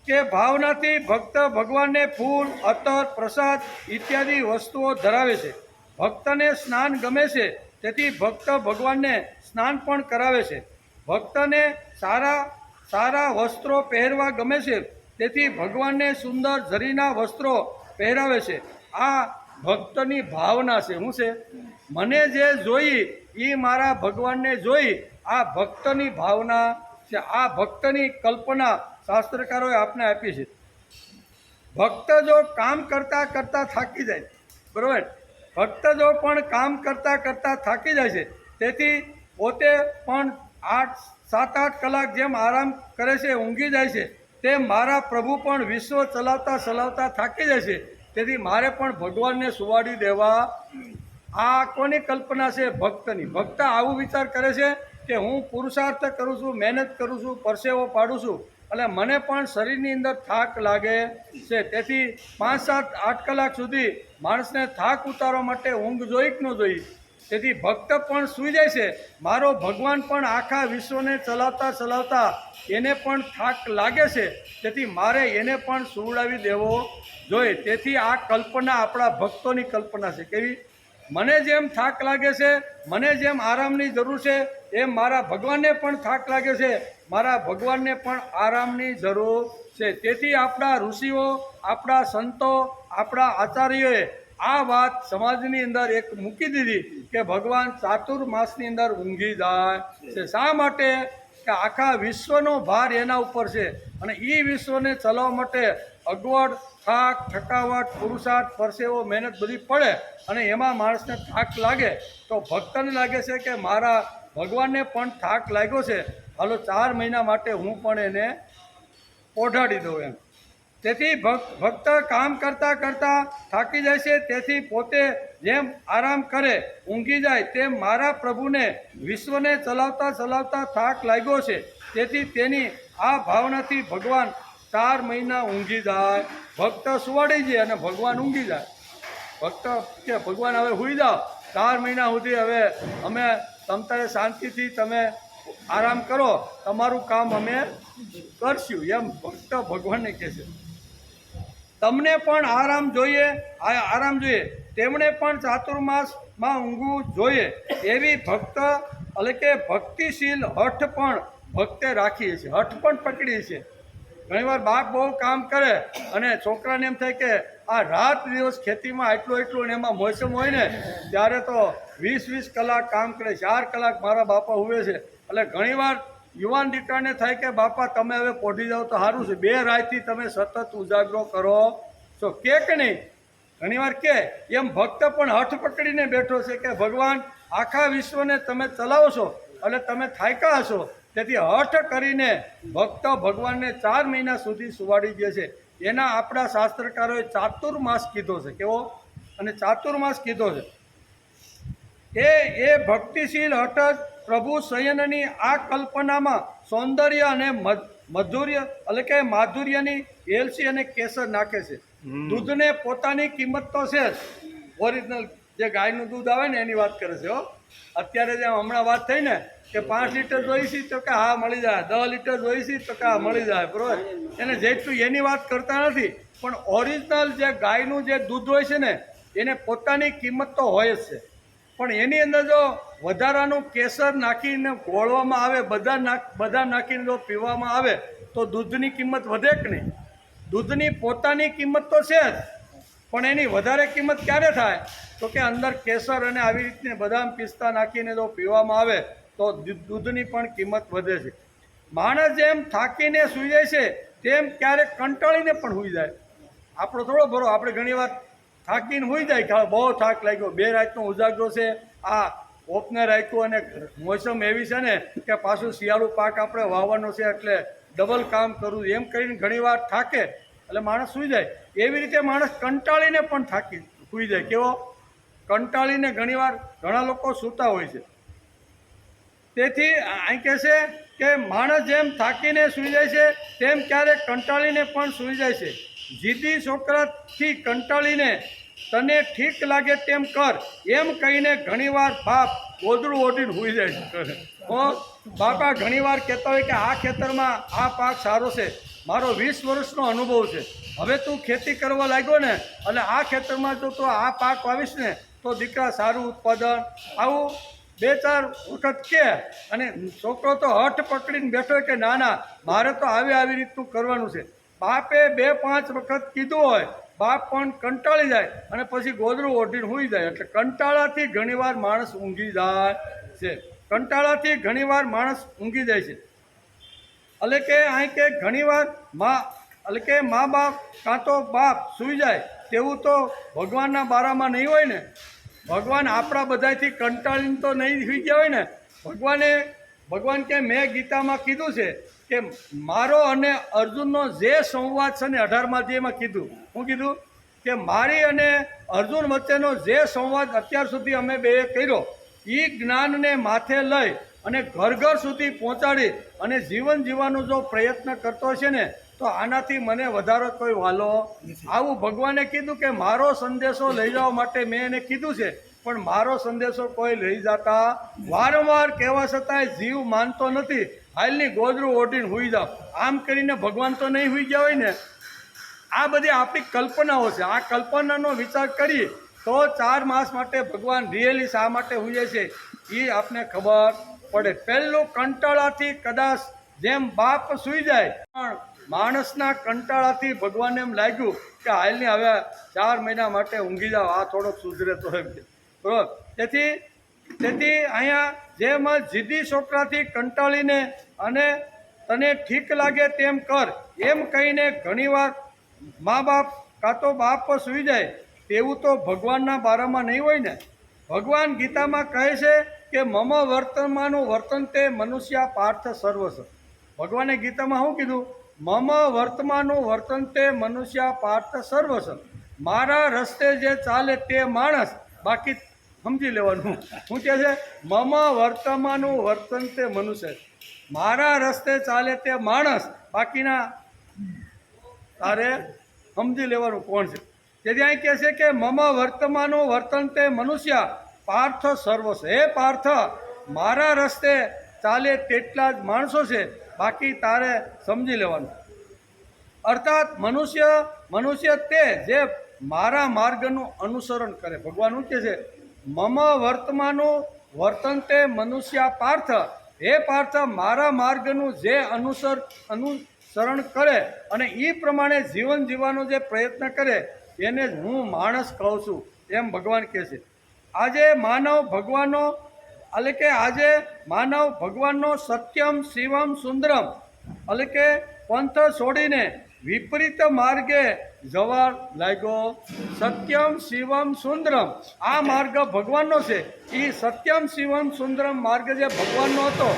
કે ભાવનાથી ભક્ત ભગવાનને ફૂલ, અત્તર, પ્રસાદ ઇત્યાદિ વસ્તુઓ ધરાવે છે. ભક્તને સ્નાન ગમે છે, તેથી ભક્ત ભગવાનને સ્નાન પણ કરાવે છે. ભક્તને સારા વસ્ત્રો પહેરવા ગમે છે, તેથી ભગવાનને સુંદર ઝરીના વસ્ત્રો પહેરાવે છે. આ ભક્તની ભાવના છે. શું છે? મને જે જોઈ એ મારા ભગવાનને જોઈ, આ ભક્તની ભાવના છે. આ ભક્તની કલ્પના શાસ્ત્રકારોએ આપને આપી છે. ભક્ત જો કામ કરતાં કરતાં થાકી જાય, બરાબર, ભક્ત જો પણ કામ કરતાં કરતાં થાકી જાય છે, તેથી પોતે પણ 7-8 કલાક જેમ આરામ કરે છે, ઊંઘી જાય છે, તેમ મારા પ્રભુ પણ વિશ્વ ચલાવતા થાકી જાય છે, તેથી મારે પણ ભગવાનને સુવાડી દેવા. આ કોની કલ્પના છે? ભક્તની. ભક્ત આવું વિચાર કરે છે કે હું પુરુષાર્થ કરું છું, મહેનત કરું છું, પરસેવો પાડું છું, એટલે મને પણ શરીરની અંદર થાક લાગે છે, તેથી 5-7-8 કલાક સુધી માણસને થાક ઉતારવા માટે ઊંઘ જોઈ કે ન જોઈ, તેથી ભક્ત પણ સૂઈ જાય છે. મારો ભગવાન પણ આખા વિશ્વને ચલાવતા એને પણ થાક લાગે છે, તેથી મારે એને પણ સુવડાવી દેવો જોઈએ. તેથી આ કલ્પના આપણા ભક્તોની કલ્પના છે. કેવી? મને જેમ થાક લાગે છે, મને જેમ આરામની જરૂર છે, એમ મારા ભગવાનને પણ થાક લાગે છે, મારા ભગવાનને પણ આરામની જરૂર છે. તેથી આપણા ઋષિઓ, આપણા સંતો, આપણા આચાર્યોએ આ વાત સમાજની અંદર એક મૂકી દીધી કે ભગવાન ચાતુર્માસની અંદર ઊંઘી જાય છે. શા માટે? કે આખા વિશ્વનો ભાર એના ઉપર છે અને એ વિશ્વને ચલાવવા માટે અગવડ, થાક, થકાવટ, પુરુષાર્થ, પરસેવો, મહેનત બધી પડે અને એમાં માણસને થાક લાગે તો ભક્તને લાગે છે કે મારા ભગવાનને પણ થાક લાગ્યો છે, હાલો 4 મહિના માટે હું પણ એને ઓઢાડી દઉં એમ. તેથી ભક્ત કામ કરતાં થાકી જાય છે, તેથી પોતે જેમ આરામ કરે, ઊંઘી જાય, તેમ મારા પ્રભુને વિશ્વને ચલાવતા થાક લાગ્યો છે, તેથી તેની આ ભાવનાથી ભગવાન 4 મહિના ઊંઘી જાય. ભક્ત સુવાડી જાય અને ભગવાન ઊંઘી જાય. ભક્ત કે ભગવાન હવે સૂઈ જાઓ, 4 મહિના સુધી હવે અમે તમારે શાંતિથી તમે આરામ કરો, તમારું કામ અમે કરશું, એમ ભક્ત ભગવાનને કહે છે. તમને પણ આરામ જોઈએ, તેમણે પણ ચાતુર્માસમાં ઊંઘવું જોઈએ. એવી ભક્ત એટલે કે ભક્તિશીલ હઠ પણ ભક્તે રાખીએ છીએ, હઠ પણ પકડીએ છીએ. ઘણીવાર બાપ બહુ કામ કરે અને છોકરાને એમ થાય કે આ રાત દિવસ ખેતીમાં એટલું ને એમાં મોસમ હોય ને ત્યારે તો 20 કલાક કામ કરે, 4 કલાક મારા બાપા હુવે છે. એટલે ઘણીવાર યુવાન દીકરાને થાય કે બાપા તમે હવે પોઢી જાઓ તો સારું છે, 2 રાતથી તમે સતત ઉજાગરો કરો છો કે નહીં. ઘણીવાર કે એમ ભક્ત પણ હઠ પકડીને બેઠો છે કે ભગવાન આખા વિશ્વને તમે ચલાવો છો એટલે તમે થાક્યા હશો, તેથી હઠ કરીને ભક્ત ભગવાનને 4 મહિના સુધી સુવાડી દે છે. એના આપણા શાસ્ત્રકારોએ ચાતુર્માસ કીધો છે. કેવો? અને ચાતુર્માસ કીધો છે. એ ભક્તિશીલ હઠ પ્રભુ શયનની આ કલ્પનામાં સૌંદર્ય અને મધુર્ય એટલે કે માધુર્યની એલસી અને કેસર નાખે છે. દૂધને પોતાની કિંમત તો છે જ. ઓરિજિનલ જે ગાયનું દૂધ આવે ને એની વાત કરે છે. અત્યારે જેમ હમણાં વાત થઈ ને કે 5 લીટર જોઈશી તો કે હા મળી જાય, 10 લીટર જોઈશી તો કે હા મળી જાય, બરોબર. એને જેટલું એની વાત કરતા નથી, પણ ઓરિજિનલ જે ગાયનું જે દૂધ હોય છે ને એને પોતાની કિંમત તો હોય જ છે. પણ એની અંદર જો વધારાનું કેસર નાખીને ઘોળવામાં આવે, બધા નાખીને જો પીવામાં આવે તો દૂધની કિંમત વધે કે નહીં? દૂધની પોતાની કિંમત તો છે જ, પણ એની વધારે કિંમત ક્યારે થાય તો કે અંદર કેસર અને આવી રીતને બદામ પિસ્તા નાખીને જો પીવામાં આવે તો દૂધની પણ કિંમત વધે છે. માણસ જેમ થાકીને સૂઈ જાય છે તેમ ક્યારેક કંટાળીને પણ સૂઈ જાય. આપણો થોડો ભરો, આપણે ઘણી વાર થાકીને સૂઈ જાય કે બહુ થાક લાગ્યો, 2 રાતનો ઉજાગરો છે, આ ઓપને રાખ્યું અને મોસમ એવી છે ને કે પાછું શિયાળુ પાક આપણે વાવવાનો છે એટલે ડબલ કામ કરવું, એમ કરીને ઘણી વાર થાકે એટલે માણસ સૂઈ જાય. એવી રીતે માણસ કંટાળીને પણ સૂઈ જાય. કેવો? કંટાળીને ઘણીવાર ઘણા લોકો સૂતા હોય છે. તેથી અહીં કહે છે કે માણસ જેમ થાકીને સૂઈ જાય છે તેમ ક્યારેક કંટાળીને પણ સૂઈ જાય છે. જીદી છોકરાથી કંટાળીને તને ઠીક લાગે તેમ કર એમ કહીને ઘણીવાર બાપ ગોદડું ઓઢીને સૂઈ જાય છે. બાપા ઘણીવાર કહેતા હોય કે આ ખેતરમાં આ પાક સારો છે, મારો 20 વર્ષનો અનુભવ છે, હવે તું ખેતી કરવા લાગ્યો ને એટલે આ ખેતરમાં જો તું આ પાક વાવીશ ને તો દીકરા સારું ઉત્પાદન, આવું 2-4 વખત કે અને છોકરો તો હઠ પકડીને બેઠો કે ના મારે તો આવી રીતનું કરવાનું છે. બાપે 2-5 વખત કીધું હોય, બાપ પણ કંટાળી જાય અને પછી ગોદડું ઓઢીને સૂઈ જાય. એટલે કંટાળાથી ઘણીવાર માણસ ઊંઘી જાય છે. કંટાળાથી ઘણીવાર માણસ ઊંઘી જાય છે. એટલે કે અહીં કે ઘણીવાર મા બાપ કાં તો બાપ સૂઈ જાય તેવું તો ભગવાનના બારામાં નહીં હોય ને. ભગવાન આપણા બધાથી કંટાળીને તો નહીં સૂઈ ગયા હોય ને. ભગવાન કે મેં ગીતામાં કીધું છે કે મારો અને અર્જુનનો જે સંવાદ છે ને 18મા અધ્યાયમાં કીધું. શું કીધું? કે મારી અને અર્જુન વચ્ચેનો જે સંવાદ અત્યાર સુધી અમે બેએ કર્યો એ જ્ઞાનને માથે લઈ અને ઘર સુધી પહોંચાડી અને જીવન જીવવાનો જો પ્રયત્ન કરતો છે ને તો આનાથી મને વધારે કોઈ વાલો. આવું ભગવાને કીધું કે મારો સંદેશો લઈ જવા માટે મેં એને કીધું છે, પણ મારો સંદેશો કોઈ લઈ જતા વારંવાર કહેવા છતાંય જીવ માનતો નથી. હાલની ગોદડું ઓઢીને સૂઈ જાઓ, આમ કરીને ભગવાન તો નહીં સૂઈ ગયા હોય ને. આ બધી આપણી કલ્પનાઓ છે. આ કલ્પનાનો વિચાર કરીએ તો 4 માસ માટે ભગવાન રિયલી શા માટે સૂઈ જાય છે એ આપને ખબર પડે. પહેલું કંટાળાથી કદાચ જેમ બાપ સૂઈ જાય, પણ માણસના કંટાળાથી ભગવાનને એમ લાગ્યું કે હાલની હવે 4 મહિના માટે ઊંઘી જાઓ, આ થોડોક સુધરે તો એમ કે બરાબર. તેથી અહીંયા જેમ જીદી છોકરાથી કંટાળીને અને તને ઠીક લાગે તેમ કર એમ કહીને ઘણીવાર મા બાપ કાં તો બાપ સૂઈ જાય તેવું તો ભગવાનના બારામાં નહીં હોય ને. ભગવાન ગીતામાં કહે છે કે મમ વર્તમાનું વર્તનતે મનુષ્ય પાર્થ સર્વસ્વ. ભગવાને ગીતામાં શું કીધું? મમ વર્તમાનું વર્તનતે મનુષ્ય પાર્થ સર્વસ્વ. મારા રસ્તે જે ચાલે તે માણસ, બાકી સમજી લેવાનું. શું કહે છે? મમ વર્તમાનું વર્તનતે મનુષ્ય. મારા રસ્તે ચાલે તે માણસ, બાકીના તારે સમજી લેવાનું કોણ છે. તેથી અહીં કહે છે કે મમ વર્તમાનું વર્તનતે મનુષ્ય પાર્થ સર્વસ્વ. હે પાર્થ, મારા રસ્તે ચાલે તેટલા જ માણસો છે, બાકી તારે સમજી લેવાનું. અર્થાત મનુષ્ય તે જે મારા માર્ગનું અનુસરણ કરે. ભગવાન શું કહે છે? મમ વર્તમાનું વર્તનતે મનુષ્ય પાર્થ. હે પાર્થ, મારા માર્ગનું જે અનુસરણ કરે અને એ પ્રમાણે જીવન જીવવાનો જે પ્રયત્ન કરે એને જ હું માણસ કહું છું એમ ભગવાન કહે છે. આજે માનવ ભગવાનનો એટલે કે આજે માનવ ભગવાનનો સત્યમ શિવમ સુંદરમ એટલે કે પંથ છોડીને વિપરીત માર્ગે જવા લાગ્યો. સત્યમ શિવમ સુંદરમ આ માર્ગ ભગવાનનો છે. એ સત્યમ શિવમ સુંદરમ માર્ગ જે ભગવાનનો હતો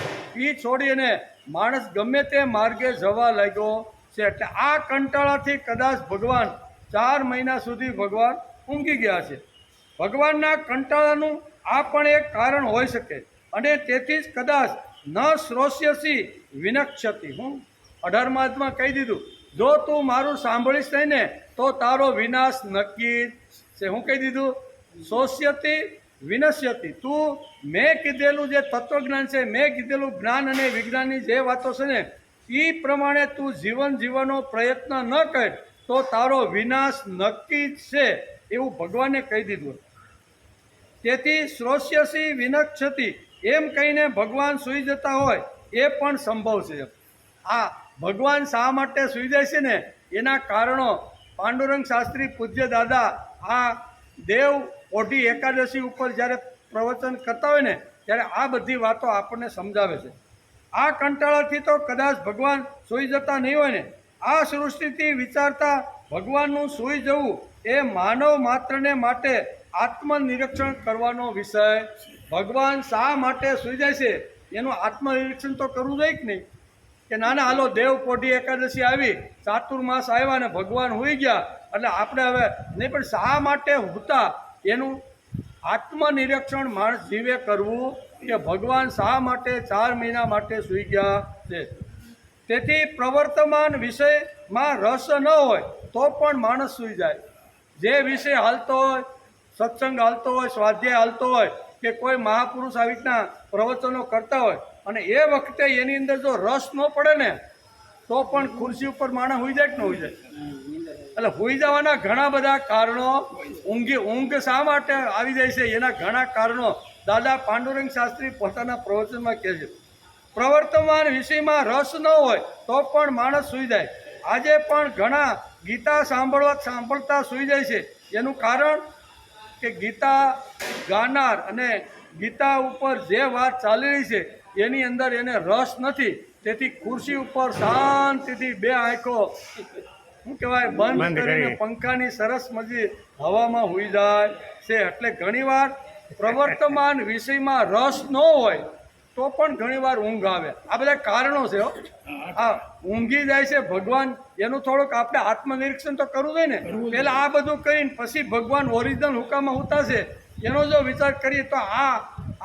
એ છોડીને માણસ ગમે તે માર્ગે જવા લાગ્યો છે. એટલે આ કંટાળાથી કદાચ ભગવાન 4 મહિના સુધી ભગવાન ઊંઘી ગયા છે. ભગવાનના કંટાળાનું આ પણ એક કારણ હોઈ શકે અને તેથી જ કદાચ ન શ્રોષ્યસી વિનક્ષતિ. હું 18માં કહી દીધું, જો તું મારું સાંભળીશ નહીં ને તો તારો વિનાશ નક્કી છે. હું કહી દીધું, શોષ્યતિ વિનશ્યતિ. તું મેં કીધેલું જે તત્વજ્ઞાન છે, મેં કીધેલું જ્ઞાન અને વિજ્ઞાનની જે વાતો છે ને એ પ્રમાણે તું જીવન જીવવાનો પ્રયત્ન ન કર તો તારો વિનાશ નક્કી જ છે એવું ભગવાને કહી દીધું. તેથી શ્રોષ્યસી વિનક્ષતિ એમ કહીને ભગવાન સૂઈ જતા હોય એ પણ સંભવ છે. આ ભગવાન શા માટે સૂઈ જાય છે ને એના કારણો પાંડુરંગ શાસ્ત્રી પૂજ્ય દાદા આ દેવ ઓઢી એકાદશી ઉપર જ્યારે પ્રવચન કરતા હોય ને ત્યારે આ બધી વાતો આપણને સમજાવે છે. આ કંટાળાથી તો કદાચ ભગવાન સૂઈ જતા નહીં હોય ને. આ સૃષ્ટિથી વિચારતા ભગવાનનું સૂઈ જવું એ માનવ માત્રને માટે આત્મનિરીક્ષણ કરવાનો વિષય. ભગવાન શા માટે સૂઈ જાય છે એનું આત્મનિરીક્ષણ તો કરવું જોઈએ કે નહીં? કે નાના હાલો દેવ પોઢી એકાદશી આવી, ચાતુર્માસ આવ્યા ને ભગવાન સૂઈ ગયા એટલે આપણે હવે નહીં, પણ શા માટે હતા એનું આત્મનિરીક્ષણ માણસ જીવે કરવું કે ભગવાન શા માટે 4 મહિના માટે સૂઈ ગયા છે. તેથી પ્રવર્તમાન વિષયમાં રસ ન હોય તો પણ માણસ સૂઈ જાય. જે વિષય હાલતો હોય, સત્સંગ હાલતો હોય, સ્વાધ્યાય હાલતો હોય કે કોઈ મહાપુરુષ આવી રીતના પ્રવચનો કરતા હોય અને એ વખતે એની અંદર જો રસ ન પડે ને તો પણ ખુરશી ઉપર માણસ હોઈ જાય કે ન હોઈ જાય? એટલે હોઈ જવાના ઘણા બધા કારણો, ઊંઘ શા માટે આવી જાય છે એના ઘણા કારણો દાદા પાંડુરંગ શાસ્ત્રી પોતાના પ્રવચનમાં કહે છે. પ્રવર્તમાન વિષયમાં રસ ન હોય તો પણ માણસ સૂઈ જાય. આજે પણ ઘણા ગીતા સાંભળતા સૂઈ જાય છે. એનું કારણ કે ગીતા ગાનાર અને ગીતા ઉપર જે વાત ચાલી રહી છે એની અંદર એને રસ નથી. તેથી ખુરશી ઉપર શાંતિથી 2 આંખો શું કહેવાય બંધ કરીને પંખાની સરસ મજી હવામાં હોઈ જાય છે. એટલે ઘણીવાર પ્રવર્તમાન વિષયમાં રસ ન હોય તો પણ ઘણીવાર ઊંઘ આવે. આ બધા કારણો છે. આ ઊંઘી જાય છે ભગવાન એનું થોડુંક આપણે આત્મનિરીક્ષણ તો કરવું જોઈએ ને. પહેલાં આ બધું કરીને પછી ભગવાન ઓરિજિનલ હુકામાં ઉતારશે એનો જો વિચાર કરીએ તો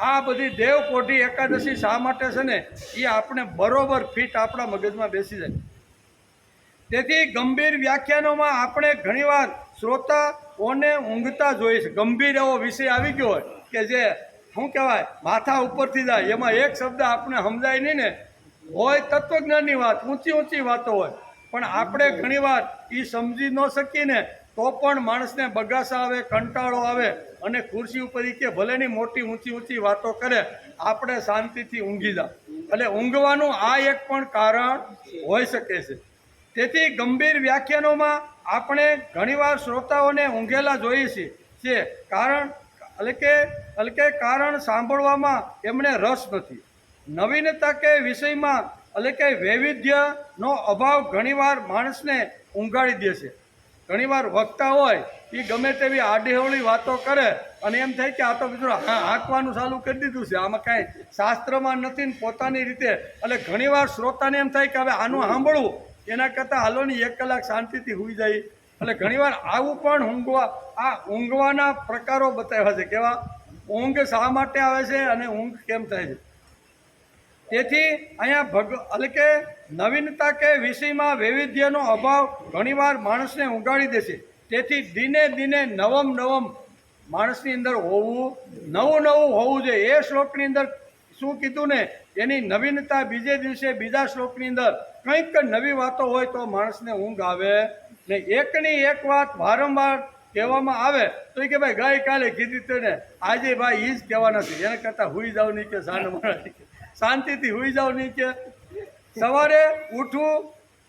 આ બધી દેવ પોઢી એકાદશી શા માટે છે ને એ આપણે બરોબર ફિટ આપણા મગજમાં બેસી જાય. તેથી ગંભીર વ્યાખ્યાનોમાં આપણે ઘણીવાર શ્રોતાઓને ઊંઘતા જોઈએ છે. ગંભીર એવો વિષય આવી ગયો હોય કે જે શું કહેવાય માથા ઉપરથી જાય, એમાં એક શબ્દ આપણે સમજાય નહીં ને, હોય તત્વજ્ઞાનની વાત, ઊંચી વાતો હોય પણ આપણે ઘણીવાર એ સમજી ન શકીએ ને તો પણ માણસને બગાસા આવે, કંટાળો આવે અને ખુરશી ઉપર કે ભલેની મોટી ઊંચી વાતો કરે, આપણે શાંતિથી ઊંઘી જાય. એટલે ઊંઘવાનું આ એક પણ કારણ હોઈ શકે છે. તેથી ગંભીર વ્યાખ્યાનોમાં આપણે ઘણીવાર શ્રોતાઓને ઊંઘેલા જોઈએ છીએ. કારણ એટલે કારણ સાંભળવામાં એમને રસ નથી. નવીનતા કે વિષયમાં એટલે કે વૈવિધ્યનો અભાવ ઘણીવાર માણસને ઊંઘાડી દે છે. ઘણીવાર વક્તા હોય એ ગમે તેવી આડીહવળી વાતો કરે અને એમ થાય કે આ તો બીજું હાંકવાનું ચાલુ કરી દીધું છે, આમાં કાંઈ શાસ્ત્રમાં નથી ને પોતાની રીતે. એટલે ઘણીવાર શ્રોતાને એમ થાય કે હવે આનું સાંભળવું એના કરતાં હાલોની 1 કલાક શાંતિથી સૂઈ જાય. એટલે ઘણીવાર આવું પણ ઊંઘવાના પ્રકારો બતાવ્યા છે. કેવા ઊંઘ શા માટે આવે છે અને ઊંઘ કેમ થાય છે. તેથી અહીંયા એટલે કે નવીનતા કે વિષયમાં વૈવિધ્યનો અભાવ ઘણીવાર માણસને ઊંઘાડી દે છે. તેથી દિને નવમ માણસની અંદર નવું હોવું જોઈએ. એ શ્લોકની અંદર શું કીધું ને એની નવીનતા બીજે દિવસે બીજા શ્લોકની અંદર કંઈક નવી વાતો હોય તો માણસને ઊંઘ આવે ને. એકની એક વાત વારંવાર કહેવામાં આવે તો એ કે ભાઈ ગઈકાલે કીધી તો ને આજે ભાઈ એ જ કહેવાના છે, એના કરતાં સૂઈ જાવ નહીં કે શાંતિથી સૂઈ જાવ નહીં કે સવારે ઉઠવું.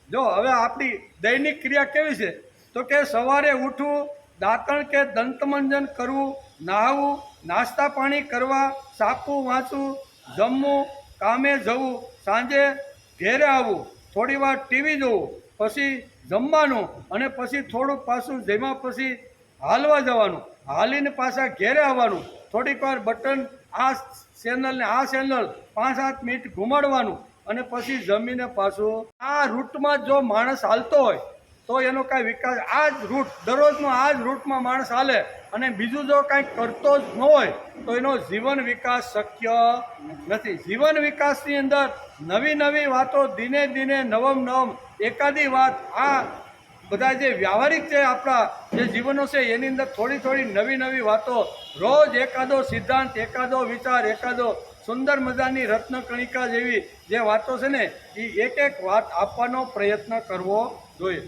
જો હવે આપણી દૈનિક ક્રિયા કેવી છે તો કે સવારે ઉઠવું, દાંતણ કે દંતમંજન કરવું, નહાવું, નાસ્તા પાણી કરવા, સાપું વાંચવું, જમવું, કામે જવું, સાંજે ઘેરે આવવું, થોડી વાર ટીવી જોવું, પછી જમવાનું અને પછી થોડુંક પાછું જેમાં પછી હાલવા જવાનું, હાલીને પાછા ઘેરે આવવાનું, થોડીક વાર બટન આ ચેનલ ને આ ચેનલ 5-7 મિનિટ ઘુમાડવાનું અને પછી જમીને પાછું આ રૂટમાં જો માણસ હાલતો હોય તો એનો કાંઈ વિકાસ, આ જ રૂટ દરરોજનો આ જ રૂટમાં માણસ હાલે અને બીજું જો કાંઈ કરતો જ ન હોય તો એનો જીવન વિકાસ શક્ય નથી. જીવન વિકાસની અંદર નવી નવી વાતો દિને દિને નવમ એકાદી વાત, આ બધા જે વ્યવહારિક છે આપણા જે જીવનો છે એની અંદર થોડી થોડી નવી નવી વાતો, રોજ એકાદો સિદ્ધાંત, એકાદો વિચાર, એકાદો સુંદર મજાની રત્નકણિકા જેવી જે વાતો છે ને એ એક એક વાત આપવાનો પ્રયત્ન કરવો જોઈએ.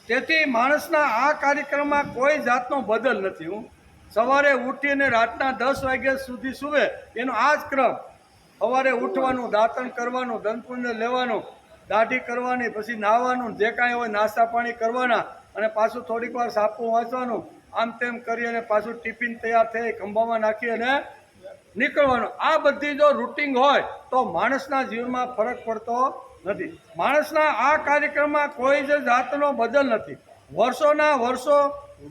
તેથી માણસના આ કાર્યક્રમમાં કોઈ જાતનો બદલ નથી. હું સવારે ઉઠીને રાતના 10 વાગ્યા સુધી સૂવે એનો આ જ ક્રમ, સવારે ઉઠવાનું, દાંતણ કરવાનું, દંતપુંજ લેવાનું, દાઢી કરવાની, પછી નાહવાનું, જે કાંઈ હોય નાસ્તા પાણી કરવાના અને પાછું થોડીક વાર સાપું વાંચવાનું, આમ તેમ કરી અને પાછું ટિફિન તૈયાર થઈ ખંભામાં નાખી અને નીકળવાનું. આ બધી જો રૂટિંગ હોય તો માણસના જીવનમાં ફરક પડતો નથી. માણસના આ કાર્યક્રમમાં કોઈ જ જાતનો બદલ નથી. વર્ષોના વર્ષો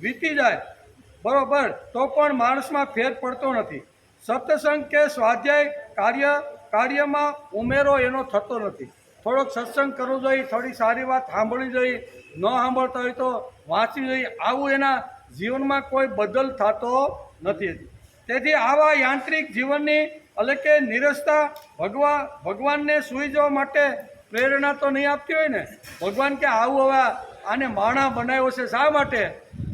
વીતી જાય બરોબર તો પણ માણસમાં ફેર પડતો નથી. સત્સંગ કે સ્વાધ્યાય કાર્યમાં ઉમેરો એનો થતો નથી. થોડોક સત્સંગ કરવો જોઈએ, થોડી સારી વાત સાંભળવી જોઈએ, ન સાંભળતા હોય તો વાંચવી જોઈએ. આવું એના જીવનમાં કોઈ બદલ થતો નથી. તેથી આવા યાંત્રિક જીવનની એટલે કે નિરસતા ભગવાનને સૂઈ જવા માટે પ્રેરણા તો નહીં આપતી હોય ને. ભગવાન કે આવું હવે આને માણા બનાવ્યો છે શા માટે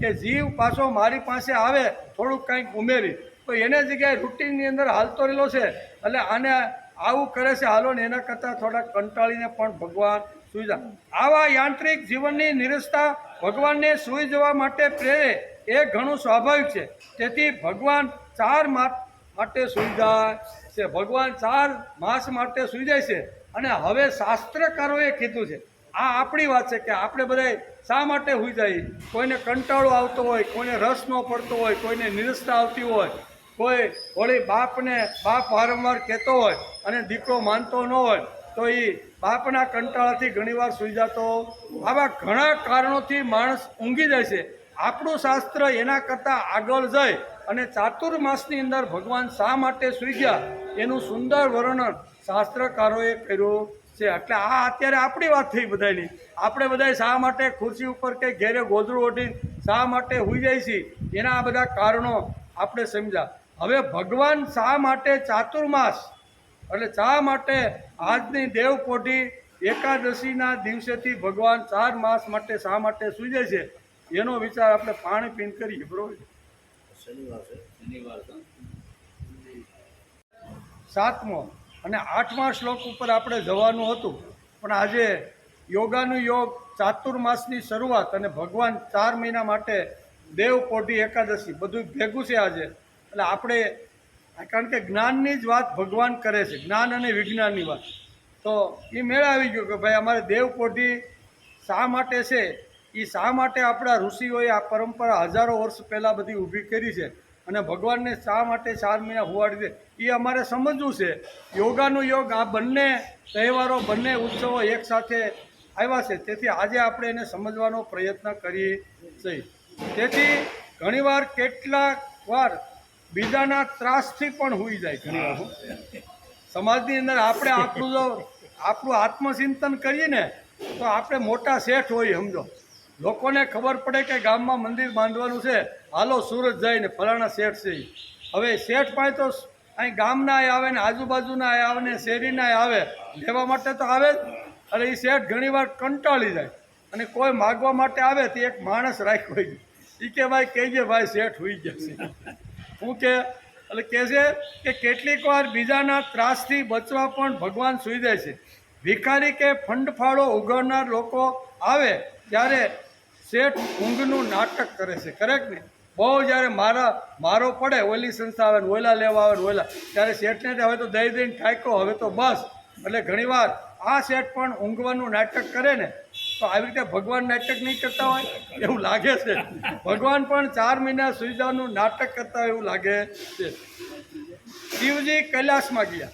કે જીવ પાછો મારી પાસે આવે થોડુંક કંઈક ઉમેરી, તો એને જગ્યાએ રૂટિનની અંદર હાલતો રહેલો છે એટલે આને આવું કરે છે હાલો ને એના કરતાં થોડા કંટાળીને પણ ભગવાન સૂઈ જાય. આવા યાંત્રિક જીવનની નિરસતા ભગવાનને સૂઈ જવા માટે પ્રેરે એ ઘણું સ્વાભાવિક છે. તેથી ભગવાન 4 માસ માટે સૂઈ જાય છે. ભગવાન 4 માસ માટે સૂઈ જાય છે. અને હવે શાસ્ત્રકારોએ કીધું છે, આ આપણી વાત છે કે આપણે બધા શા માટે સૂઈ જાય. કોઈને કંટાળો આવતો હોય, કોઈને રસ ન પડતો હોય, કોઈને નિરસતા આવતી હોય, કોઈ વળી બાપ વારંવાર કહેતો હોય અને દીકરો માનતો ન હોય તો એ બાપના કંટાળાથી ઘણીવાર સૂઈ જતો. આવા ઘણા કારણોથી માણસ ઊંઘી જાય છે. આપણું શાસ્ત્ર એના કરતાં આગળ જઈ અને ચાતુર્માસની અંદર ભગવાન શા માટે સૂઈ ગયા એનું સુંદર વર્ણન શાસ્ત્રકારોએ કર્યું છે. એટલે આ અત્યારે આપણી વાત થઈ બધાની. આપણે બધા શા માટે ખુરશી ઉપર કે ઘેરે ગોદડું ઓઢીને શા માટે સૂઈ જાય છે એના આ બધા કારણો આપણે સમજ્યા. હવે ભગવાન શા માટે ચાતુર્માસ એટલે શા માટે આજની દેવપોઢી એકાદશીના દિવસેથી ભગવાન 4 માસ માટે શા માટે સૂઈ જાય છે એનો વિચાર આપણે પાણી પીને કરીએ. બરોબર. 7મો અને 8મા શ્લોક ઉપર આપણે જવાનું હતું, પણ આજે યોગાનું યોગ ચાતુર્માસની શરૂઆત અને ભગવાન 4 મહિના માટે દેવપોઢી એકાદશી બધું ભેગું છે આજે. એટલે આપણે કારણ કે જ્ઞાનની જ વાત ભગવાન કરે છે, જ્ઞાન અને વિજ્ઞાનની વાત. તો એ મેળ આવી ગયો કે ભાઈ અમારે દેવપોઢી શા માટે છે, એ શા માટે આપણા ઋષિઓએ આ પરંપરા હજારો વર્ષ પહેલાં બધી ઊભી કરી છે અને ભગવાનને શા માટે 4 મહિના હુવાડી દે એ અમારે સમજવું છે. યોગાનું યોગ આ બંને તહેવારો, બંને ઉત્સવો એકસાથે આવ્યા છે. તેથી આજે આપણે એને સમજવાનો પ્રયત્ન કરીએ છીએ. તેથી ઘણીવાર કેટલાક વાર બીજાના ત્રાસથી પણ હોઈ જાય. ઘણીવાર સમાજની અંદર આપણે આપણું આત્મચિંતન કરીએ ને તો આપણે મોટા શેઠ હોઈએ. સમજો, લોકોને ખબર પડે કે ગામમાં મંદિર બાંધવાનું છે, હાલો સુરત જઈને ફલાણા શેઠ છે. હવે શેઠ પાસે તો અહીં ગામના આવે ને આજુબાજુના આવે ને શેરીના આવે, લેવા માટે તો આવે જ. એટલે એ શેઠ ઘણીવાર કંટાળી જાય અને કોઈ માગવા માટે આવે તો એક માણસ રાખ્યો હોય એ કે ભાઈ કહેજે ભાઈ શેઠ હોઈ ગયા છે. શું કે એટલે કહે છે કે કેટલીક વાર બીજાના ત્રાસથી બચવા પણ ભગવાન સૂઈ જાય છે. ભિખારી કે ફંડફાળો ઉગાડનાર લોકો આવે ત્યારે શેઠ ઊંઘનું નાટક કરે છે. કરેક્ટ ને? બહુ જ્યારે મારો પડે, ઓલી સંસ્થા આવે ને ઓલા લેવા આવે ને ઓલા, ત્યારે શેઠને હવે તો દઈ દઈને ઠાક્યો, હવે તો બસ. એટલે ઘણીવાર આ શેઠ પણ ઊંઘવાનું નાટક કરે ને તો આવી રીતે ભગવાન નાટક નહીં કરતા હોય એવું લાગે છે. ભગવાન પણ 4 મહિના સુઈ જવાનું નાટક કરતા હોય એવું લાગે છે. શિવજી કૈલાસમાં ગયા.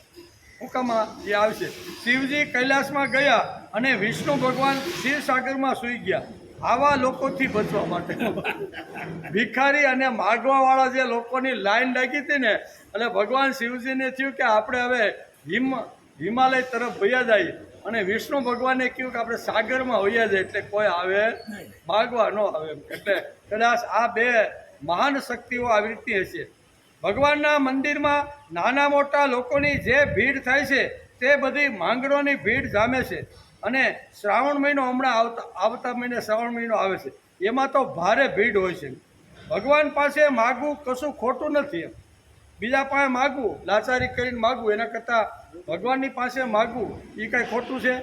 હુકમમાં એ આવશે. શિવજી કૈલાસમાં ગયા અને વિષ્ણુ ભગવાન ક્ષીરસાગરમાં સૂઈ ગયા. આવા લોકોથી બચવા માટે ભિખારી અને માગવાવાળા જે લોકોની લાઈન લાગી હતી ને, એટલે ભગવાન શિવજીને થયું કે આપણે હવે હિમાલય તરફ વયા જઈએ. અને વિષ્ણુ ભગવાને કહ્યું કે આપણે સાગરમાં વયા જાય એટલે કોઈ આવે માગવા ન આવે. એટલે કદાચ આ બે મહાન શક્તિઓ આવી રીતની હશે. ભગવાનના મંદિરમાં નાના મોટા લોકોની જે ભીડ થાય છે તે બધી માંગણોની ભીડ જામે છે. અને શ્રાવણ મહિનો હમણાં આવતા મહિને શ્રાવણ મહિનો આવે છે, એમાં તો ભારે ભીડ હોય છે. ભગવાન પાસે માગવું કશું ખોટું નથી. બીજા પાસે માગવું, લાચારી કરીને માગવું, એના કરતાં ભગવાનની પાસે માગવું એ કાંઈ ખોટું છે?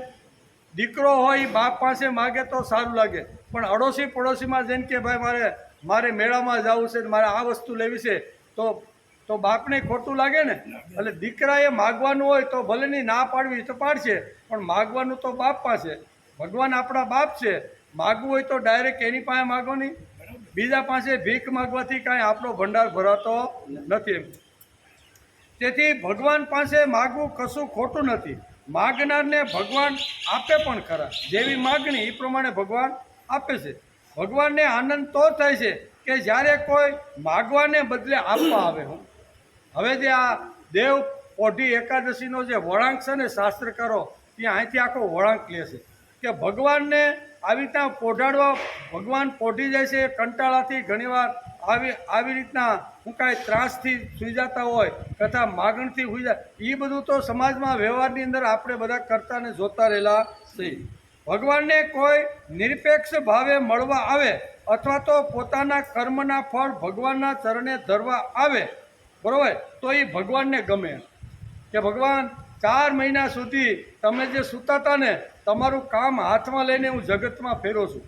દીકરો હોય એ બાપ પાસે માગે તો સારું લાગે, પણ અડોશી પડોશીમાં જઈને કે ભાઈ મારે મેળામાં જવું છે, મારે આ વસ્તુ લેવી છે, તો બાપને ખોટું લાગે ને. એટલે દીકરાએ માગવાનું હોય તો ભલેની ના પાડવી તો પાડશે, પણ માગવાનું તો બાપ પાસે. ભગવાન આપણા બાપ છે. માગવું હોય તો ડાયરેક્ટ એની પાસે માગો નહીં. બીજા પાસે ભીખ માગવાથી કાંઈ આપણો ભંડાર ભરાતો નથી. તેથી ભગવાન પાસે માગવું કશું ખોટું નથી. માગનારને ભગવાન આપે પણ ખરા. જેવી માગણી એ પ્રમાણે ભગવાન આપે છે. ભગવાનને આનંદ તો થાય છે કે જ્યારે કોઈ માગવાને બદલે આપવા આવે. હવે જે આ દેવ પોઢી એકાદશીનો જે વળાંક છે ને, શાસ્ત્રકારો ત્યાં અહીંથી આખો વળાંક લે છે કે ભગવાનને આવી રીતના પોઢાડવા, ભગવાન પોઢી જાય છે કંટાળાથી. ઘણીવાર આવી રીતના હું કાંઈ ત્રાસથી સૂઈ જતા હોય તથા માગણથી સૂઈ જાય, એ બધું તો સમાજમાં વ્યવહારની અંદર આપણે બધા કરતા ને જોતા રહેલા છીએ. ભગવાનને કોઈ નિરપેક્ષ ભાવે મળવા આવે અથવા તો પોતાના કર્મના ફળ ભગવાનના ચરણે ધરવા આવે, બરાબર, તો એ ભગવાનને ગમે. કે ભગવાન 4 મહિના સુધી તમે જે સૂતા હતા ને, તમારું કામ હાથમાં લઈને હું જગતમાં ફેરો છું.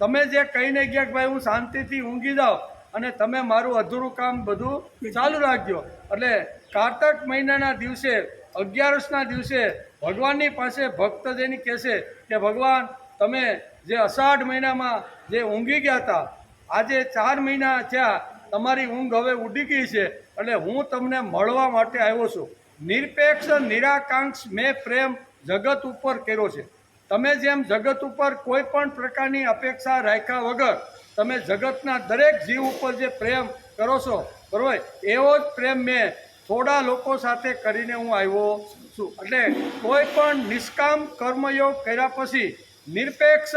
તમે જે કહીને ગયા કે ભાઈ હું શાંતિથી ઊંઘી જાઉં અને તમે મારું અધૂરું કામ બધું ચાલુ રાખજો. એટલે કારતક મહિનાના દિવસે 11ના દિવસે ભગવાનની પાસે ભક્ત જઈને કહેશે કે ભગવાન તમે જે અષાઢ મહિનામાં જે ઊંઘી ગયા હતા, આજે 4 મહિના થયા, તમારી ઊંઘ હવે ઉડી ગઈ છે, એટલે હું તમને મળવા માટે આવ્યો છું. નિરપેક્ષ નિરાકાંક્ષ મેં પ્રેમ જગત ઉપર કર્યો છે. તમે જેમ જગત ઉપર કોઈ પણ પ્રકારની અપેક્ષા રાખ્યા વગર તમે જગતના દરેક જીવ ઉપર જે પ્રેમ કરો છો, બરાબર, એવો જ પ્રેમ મેં થોડા લોકો સાથે કરીને હું આવ્યો છું. એટલે કોઈ પણ નિષ્કામ કર્મયોગ કર્યા પછી, નિરપેક્ષ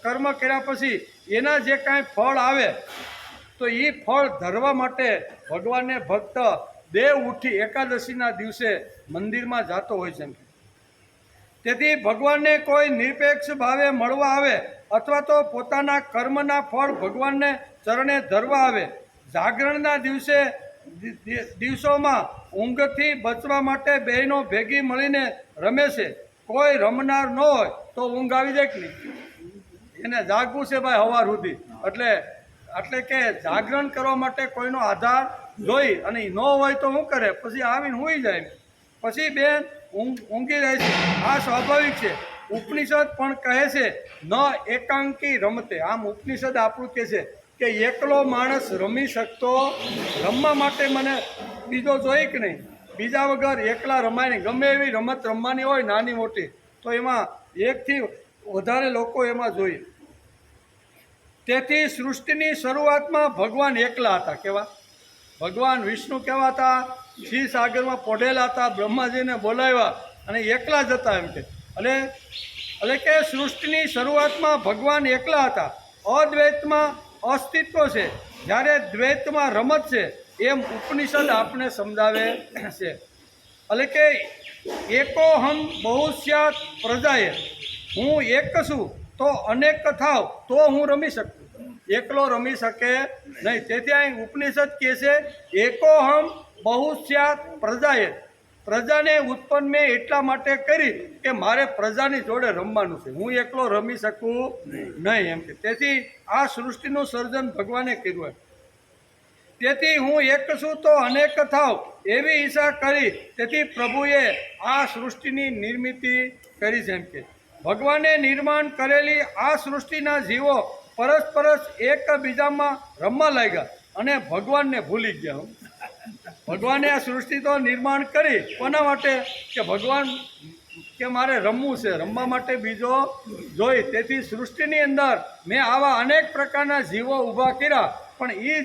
કર્મ કર્યા પછી એના જે કાંઈ ફળ આવે તો એ ફળ ધરવા માટે ભગવાનને ભક્ત દેવ ઉઠી એકાદશીના દિવસે મંદિરમાં જતો હોય છે. તેથી ભગવાનને કોઈ નિરપેક્ષ ભાવે મળવા આવે અથવા તો પોતાના કર્મના ફળ ભગવાનને ચરણે ધરવા આવે. જાગરણના દિવસોમાં ઊંઘથી બચવા માટે બહેનો ભેગી મળીને રમે છે. કોઈ રમનાર ન હોય તો ઊંઘ આવી જાય કે નહીં? એને જાગવું છે ભાઈ સવાર સુધી. એટલે કે જાગરણ કરવા માટે કોઈનો આધાર જોઈ, અને ન હોય તો શું કરે? પછી આવીને સૂઈ જાય, પછી બેન ઊંઘી જાય છે. આ સ્વાભાવિક છે. ઉપનિષદ પણ કહે છે ન એકાંકી રમતે. આમ ઉપનિષદ આપણું કહે છે કે એકલો માણસ રમી શકતો, રમવા માટે મને બીજો જોઈએ કે નહીં? બીજા વગર એકલા રમાય નહીં. ગમે એવી રમત રમવાની હોય નાની મોટી, તો એમાં એકથી વધારે લોકો એમાં જોઈએ. તેથી સૃષ્ટિની શરૂઆતમાં ભગવાન એકલા હતા. કેવા? ભગવાન વિષ્ણુ કેવા હતા? ક્ષીરસાગરમાં પોઢેલા હતા, બ્રહ્માજીને બોલાવ્યા અને એકલા જ હતા એમ કે. એટલે કે સૃષ્ટિની શરૂઆતમાં ભગવાન એકલા હતા. અદ્વૈતમાં અસ્તિત્વ છે, જ્યારે દ્વૈતમાં રમત છે, એમ ઉપનિષદ આપણે સમજાવે છે. એટલે કે એકોહમ બહુસ્યાત પ્રજાએ, હું એક છું તો અનેક થાવ તો હું રમી શકું, એકલો રમી શકે નહીં. તેથી અહીં ઉપનિષદ કહે છે એકોહમ બહુસ્યાત પ્રજાએ. પ્રજાને ઉત્પન્ન મેં એટલા માટે કરી કે મારે પ્રજાની જોડે રમવાનું છે, હું એકલો રમી શકું નહીં એમ કે. તેથી આ સૃષ્ટિનું સર્જન ભગવાને કર્યું. તેથી હું એક છું તો અનેક થાવ એવી ઈચ્છા કરી. તેથી પ્રભુએ આ સૃષ્ટિની નિર્મિતિ કરી છે એમ કે. ભગવાને નિર્માણ કરેલી આ સૃષ્ટિના જીવો પરસ્પર એકબીજામાં રમવા લાગ્યા અને ભગવાનને ભૂલી ગયા. ભગવાને આ સૃષ્ટિ તો નિર્માણ કરી કોના માટે? કે ભગવાન કે મારે રમવું છે, રમવા માટે બીજો જોઈ. તેથી સૃષ્ટિની અંદર મેં આવા અનેક પ્રકારના જીવો ઊભા કર્યા, પણ એ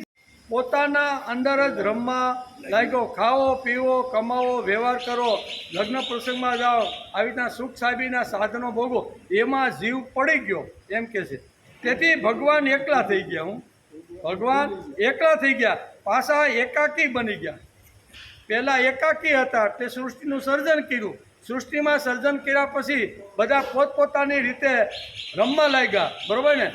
પોતાના અંદર જ રમવા લાગ્યો. ખાવો પીવો, કમાવો, વ્યવહાર કરો, લગ્ન પ્રસંગમાં જાઓ, આવી રીતના સુખ સાહેબીના સાધનો ભોગવો, એમાં જીવ પડી ગયો એમ કે છે. તેથી ભગવાન એકલા થઈ ગયા. ભગવાન એકલા થઈ ગયા, પાછા એકાકી બની ગયા. પહેલાં એકાકી હતા, તે સૃષ્ટિનું સર્જન કર્યું. સૃષ્ટિમાં સર્જન કર્યા પછી બધા પોતપોતાની રીતે રમવા લાગ્યા, બરાબર ને?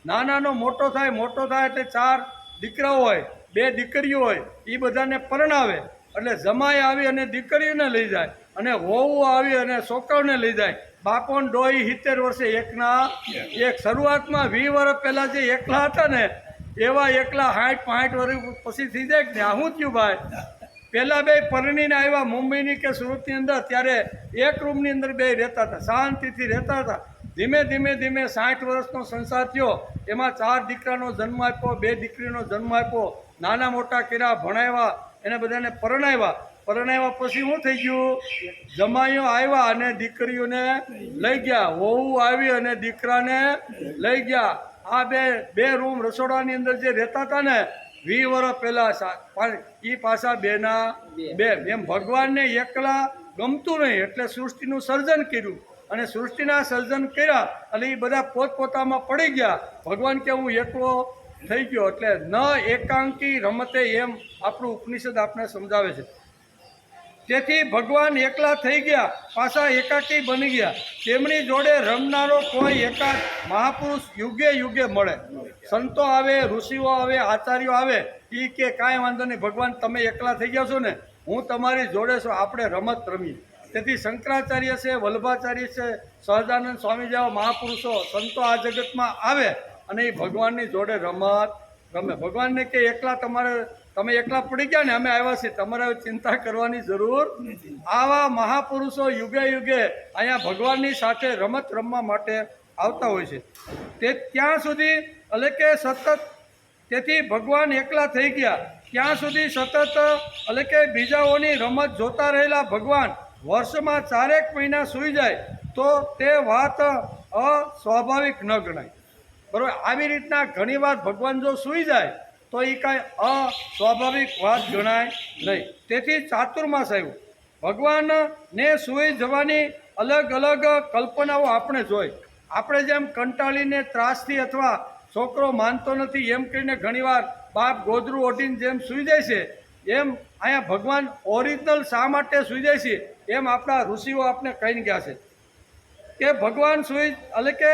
નાનાનો મોટો થાય એટલે 4 દીકરાઓ હોય, 2 દીકરીઓ હોય, એ બધાને પરણાવે. એટલે જમાઈ આવી અને દીકરીઓને લઈ જાય, અને વહુ આવી અને છોકરાઓને લઈ જાય. બાપોને ડોહી 70 વર્ષે એકના એક. શરૂઆતમાં 20 વર્ષ પહેલાં જે એકલા હતા ને, એવા એકલા 60-65 વર્ષ પછી થઈ જાય કે શું થયું ભાઈ? પહેલાં 2 પરણીને આવ્યા મુંબઈની કે સુરતની અંદર, ત્યારે એક રૂમની અંદર 2 રહેતા હતા, શાંતિથી રહેતા હતા. ધીમે ધીમે 60 વર્ષનો સંસાર થયો, એમાં 4 દીકરાનો જન્મ આપ્યો, 2 દીકરીનો જન્મ આપ્યો, નાના મોટા કર્યા, ભણાવ્યા, એને બધાને પરણાવ્યા પછી શું થઈ ગયું? જમાઈઓ આવ્યા અને દીકરીઓને લઈ ગયા, વહુ આવી અને દીકરાને લઈ ગયા. આ બે રૂમ રસોડાની અંદર જે રહેતા હતા ને 20 વર્ષ પહેલાં, એ પાછા 2ના 2. એમ ભગવાનને એકલા ગમતું નહીં, એટલે સૃષ્ટિનું સર્જન કર્યું, અને સૃષ્ટિના સર્જન કર્યા અને એ બધા પોતપોતામાં પડી ગયા. ભગવાન કે હું એકલો થઈ ગયો, એટલે ન એકાંકી રમતે, એમ આપણું ઉપનિષદ આપણે સમજાવે છે. તેથી ભગવાન એકલા થઈ ગયા, પાછા એકાકી બની ગયા. તેમની જોડે રમનારો કોઈ એકાદ મહાપુરુષ યુગે યુગે મળે. સંતો આવે, ઋષિઓ આવે, આચાર્યો આવે, એ કે કાંઈ વાંધો નહીં ભગવાન, તમે એકલા થઈ ગયા છો ને, હું તમારી જોડે છું, આપણે રમત રમીએ. તેથી શંકરાચાર્ય છે, વલ્લભાચાર્ય છે, સહજાનંદ સ્વામી જેવા મહાપુરુષો, સંતો આ જગતમાં આવે અને એ ભગવાનની જોડે રમત રમે. ભગવાનને કે તમે એકલા પડી ગયા ને, અમે આવ્યા છીએ, તમારે ચિંતા કરવાની જરૂર નથી. આવા મહાપુરુષો યુગે યુગે અહીંયા ભગવાનની સાથે રમત રમવા માટે આવતા હોય છે. તે ત્યાં સુધી એટલે કે સતત, તેથી ભગવાન એકલા થઈ ગયા ત્યાં સુધી સતત એટલે કે બીજાઓની રમત જોતા રહેલા ભગવાન વર્ષમાં 4 મહિના સૂઈ જાય તો તે વાત અસ્વાભાવિક ન ગણાય, બરાબર? આવી રીતના ઘણી વાર ભગવાન જો સૂઈ જાય તો એ કાંઈ અસ્વાભાવિક વાત ગણાય નહીં. તેથી ચાતુર્માસ આવ્યું. ભગવાનને સૂઈ જવાની અલગ અલગ કલ્પનાઓ આપણે જોઈ. આપણે જેમ કંટાળીને ત્રાસથી અથવા છોકરો માનતો નથી એમ કહીને ઘણીવાર બાપ ગોદરું ઓઢીને જેમ સૂઈ જાય છે, એમ અહીંયા ભગવાન ઓરિજિનલ શા માટે સૂઈ જાય છે એમ આપણા ઋષિઓ આપણે કહીને ગયા છે કે ભગવાન સૂઈ એટલે કે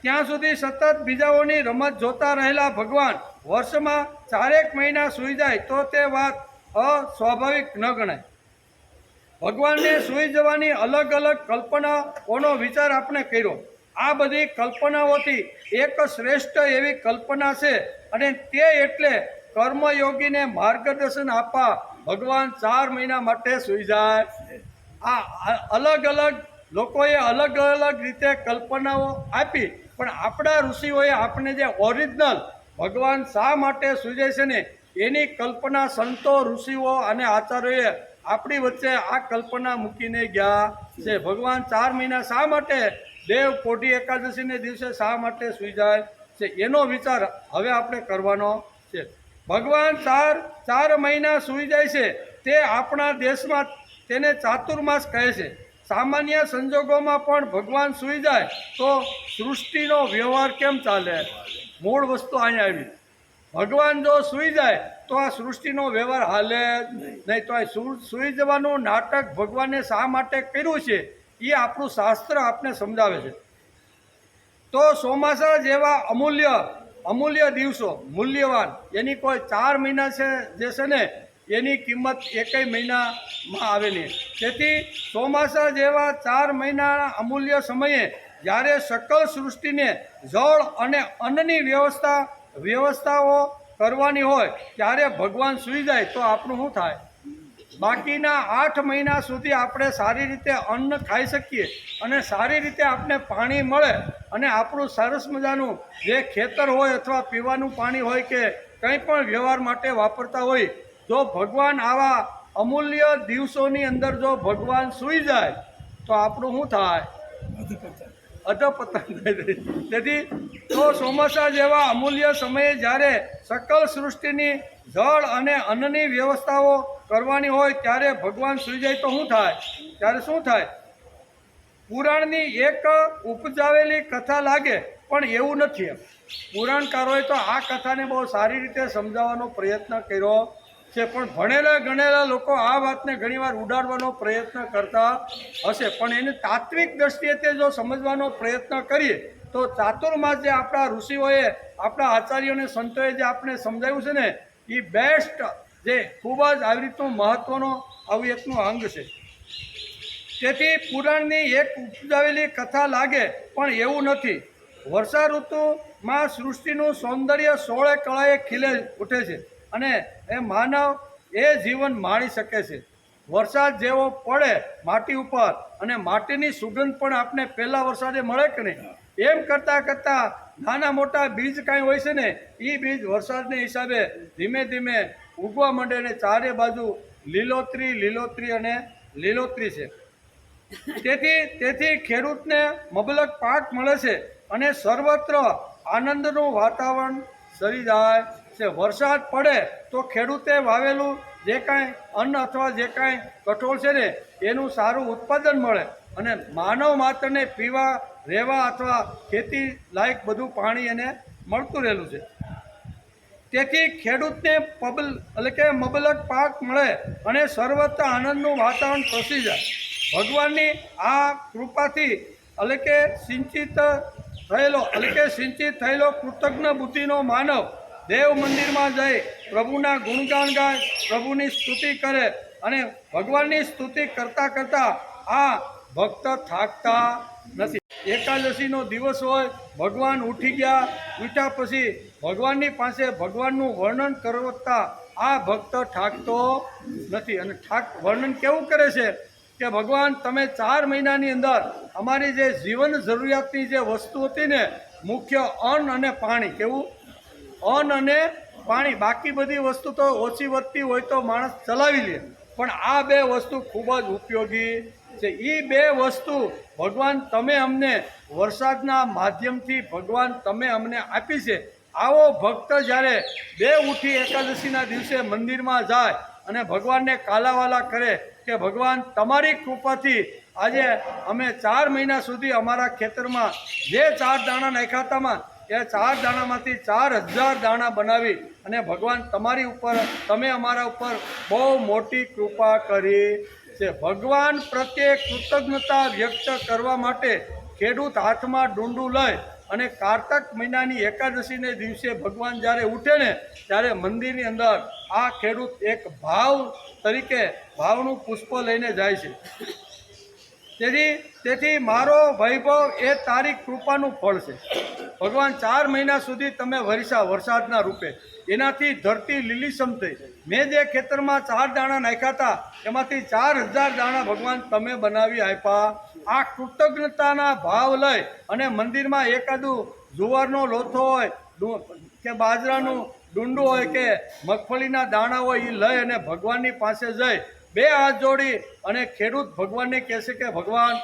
ત્યાં સુધી સતત બીજાઓની રમત જોતા રહેલા ભગવાન વર્ષમાં 4 મહિના સૂઈ જાય તો તે વાત અસ્વાભાવિક ન ગણાય. ભગવાનને સૂઈ જવાની અલગ અલગ કલ્પનાઓનો વિચાર આપણે કર્યો. આ બધી કલ્પનાઓથી એક શ્રેષ્ઠ એવી કલ્પના છે, અને તે એટલે કર્મયોગીને માર્ગદર્શન આપવા ભગવાન 4 મહિના માટે સૂઈ જાય. આ અલગ અલગ લોકોએ અલગ અલગ રીતે કલ્પનાઓ આપી, પણ આપણા ઋષિઓએ આપણે જે ઓરિજિનલ ભગવાન શા માટે સૂઈ જાય છે ને એની કલ્પના સંતો, ઋષિઓ અને આચાર્યોએ આપણી વચ્ચે આ કલ્પના મૂકીને ગયા છે. ભગવાન 4 મહિના શા માટે, દેવ પોઢી એકાદશીને દિવસે શા માટે સૂઈ જાય છે એનો વિચાર હવે આપણે કરવાનો છે. ભગવાન 4 મહિના સૂઈ જાય છે તે આપણા દેશમાં તેને ચાતુર્માસ કહે છે. સામાન્ય સંજોગોમાં પણ ભગવાન સૂઈ જાય તો સૃષ્ટિનો વ્યવહાર કેમ ચાલે? મૂળ વસ્તુ અહીંયા આવી. ભગવાન જો સૂઈ જાય તો આ સૃષ્ટિનો વ્યવહાર હાલે નહીં. તો આ સૂઈ જવાનું નાટક ભગવાને શા માટે કર્યું છે એ આપણું શાસ્ત્ર આપણે સમજાવે છે. તો ચોમાસા જેવા અમૂલ્ય દિવસો, મૂલ્યવાન, એની કોઈ 4 મહિના છે જે છે ને એની કિંમત 1 મહિનામાં આવે નહીં. તેથી ચોમાસા જેવા 4 મહિનાના અમૂલ્ય સમયે જ્યારે સકલ સૃષ્ટિને જળ અને અન્નની વ્યવસ્થાઓ કરવાની હોય ત્યારે ભગવાન સૂઈ જાય તો આપણું શું થાય? બાકીના 8 મહિના સુધી આપણે સારી રીતે અન્ન ખાઈ શકીએ અને સારી રીતે આપણે પાણી મળે અને આપણું સરસ મજાનું જે ખેતર હોય અથવા પીવાનું પાણી હોય કે કંઈ પણ વ્યવહાર માટે વાપરતા હોય, જો ભગવાન આવા અમૂલ્ય દિવસોની અંદર જો ભગવાન સૂઈ જાય તો આપણું શું થાય? અધપતન થઈ જાય. તેથી તો ચોમાસા જેવા અમૂલ્ય સમયે જ્યારે સકલ સૃષ્ટિની જળ અને અન્નની વ્યવસ્થાઓ કરવાની હોય ત્યારે ભગવાન સૂઈ જાય તો શું થાય? ત્યારે શું થાય? પુરાણની એક ઉપજાવેલી કથા લાગે પણ એવું નથી. પુરાણકારોએ તો આ કથાને બહુ સારી રીતે સમજાવવાનો પ્રયત્ન કર્યો છે, પણ ભણેલા ગણેલા લોકો આ વાતને ઘણીવાર ઉડાડવાનો પ્રયત્ન કરતા હશે, પણ એને તાત્વિક દ્રષ્ટિએ તે જો સમજવાનો પ્રયત્ન કરીએ તો ચાતુર્માસ જે આપણા ઋષિઓએ, આપણા આચાર્યોને, સંતોએ જે આપણે સમજાવ્યું છે ને, એ બેસ્ટ, જે ખૂબ જ આવી રીતનું મહત્ત્વનો આવું એકનું અંગ છે. તેથી પુરાણની એક ઉપજાવેલી કથા લાગે પણ એવું નથી. વર્ષા ઋતુમાં સૃષ્ટિનું સૌંદર્ય 16 કળાએ ખીલે ઉઠે છે અને એ માનવ એ જીવન માણી શકે છે. વરસાદ જેવો પડે માટી ઉપર અને માટીની સુગંધ પણ આપણે પહેલા વરસાદે મળે કે નહીં, એમ કરતાં કરતાં નાના મોટા બીજ કાંઈ હોય છે ને, એ બીજ વરસાદને હિસાબે ધીમે ધીમે ઉગવા માંડે અને ચારે બાજુ લીલોતરી લીલોતરી અને લીલોતરી છે. તેથી ખેડૂતને મબલક પાક મળે છે અને સર્વત્ર આનંદનું વાતાવરણ સરી જાય છે. વરસાદ પડે તો ખેડૂતે વાવેલું જે કાંઈ અન્ન અથવા જે કાંઈ કઠોળ છે ને, એનું સારું ઉત્પાદન મળે અને માનવ માત્રને પીવા, રહેવા અથવા ખેતી લાયક બધું પાણી એને મળતું રહેલું છે. તેથી ખેડૂતને મબલક પાક મળે અને સર્વત્ર આનંદનું વાતાવરણ પ્રસરી જાય. ભગવાનની આ કૃપાથી સિંચિત થયેલો કૃતજ્ઞ બુદ્ધિનો માનવ દેવ મંદિરમાં જઈ પ્રભુના ગુણગાન ગાય, પ્રભુની સ્તુતિ કરે અને ભગવાનની સ્તુતિ કરતાં કરતાં આ ભક્ત થાકતા નથી. એકાદશીનો દિવસ હોય, ભગવાન ઉઠ્યા પછી ભગવાનની પાસે ભગવાનનું વર્ણન કરતા આ ભક્ત થાકતો નથી. અને વર્ણન કેવું કરે છે કે ભગવાન, તમે 4 મહિનાની અંદર અમારી જે જીવન જરૂરિયાતની જે વસ્તુ હતી ને, મુખ્ય અન્ન અને પાણી, કેવું? અન્ન અને પાણી. બાકી બધી વસ્તુ તો ઓછી વધતી હોય તો માણસ ચલાવી લે, પણ આ 2 વસ્તુ ખૂબ જ ઉપયોગી છે. એ 2 વસ્તુ ભગવાન તમે અમને વરસાદના માધ્યમથી ભગવાન તમે અમને આપી છે. આવો ભક્ત જ્યારે 2 ઉઠી એકાદશીના દિવસે મંદિરમાં જાય અને ભગવાનને કાલાવાલા કરે કે ભગવાન, તમારી કૃપાથી આજે અમે 4 મહિના સુધી અમારા ખેતરમાં જે 4 દાણા નાખ્યા હતામાં એ 4 દાણામાંથી 4000 દાણા બનાવી અને ભગવાન તમે અમારા ઉપર બહુ મોટી કૃપા કરી છે. ભગવાન પ્રત્યે કૃતજ્ઞતા વ્યક્ત કરવા માટે ખેડૂત હાથમાં ડુંડું લઈ અને કારતક મહિનાની એકાદશીને દિવસે ભગવાન જ્યારે ઉઠે ને, ત્યારે મંદિરની અંદર આ ખેડૂત એક ભાવનું પુષ્પ લઈને જાય છે. તેથી મારો વૈભવ એ તારી કૃપાનું ફળ છે. ભગવાન 4 મહિના સુધી તમે વરસાદના રૂપે એનાથી ધરતી લીલીછમ થઈ. મેં જે ખેતરમાં 4 દાણા નાખ્યા હતા એમાંથી 4000 દાણા ભગવાન તમે બનાવી આપ્યા. આ કૃતજ્ઞતાના ભાવ લઈ અને મંદિરમાં એકાદું જુવારનો લોથો હોય કે બાજરાનું ડુંડું હોય કે મગફળીના દાણા હોય, એ લઈ અને ભગવાનની પાસે જઈ 2 હાથ જોડી અને ખેડૂત ભગવાનને કહેશે કે ભગવાન,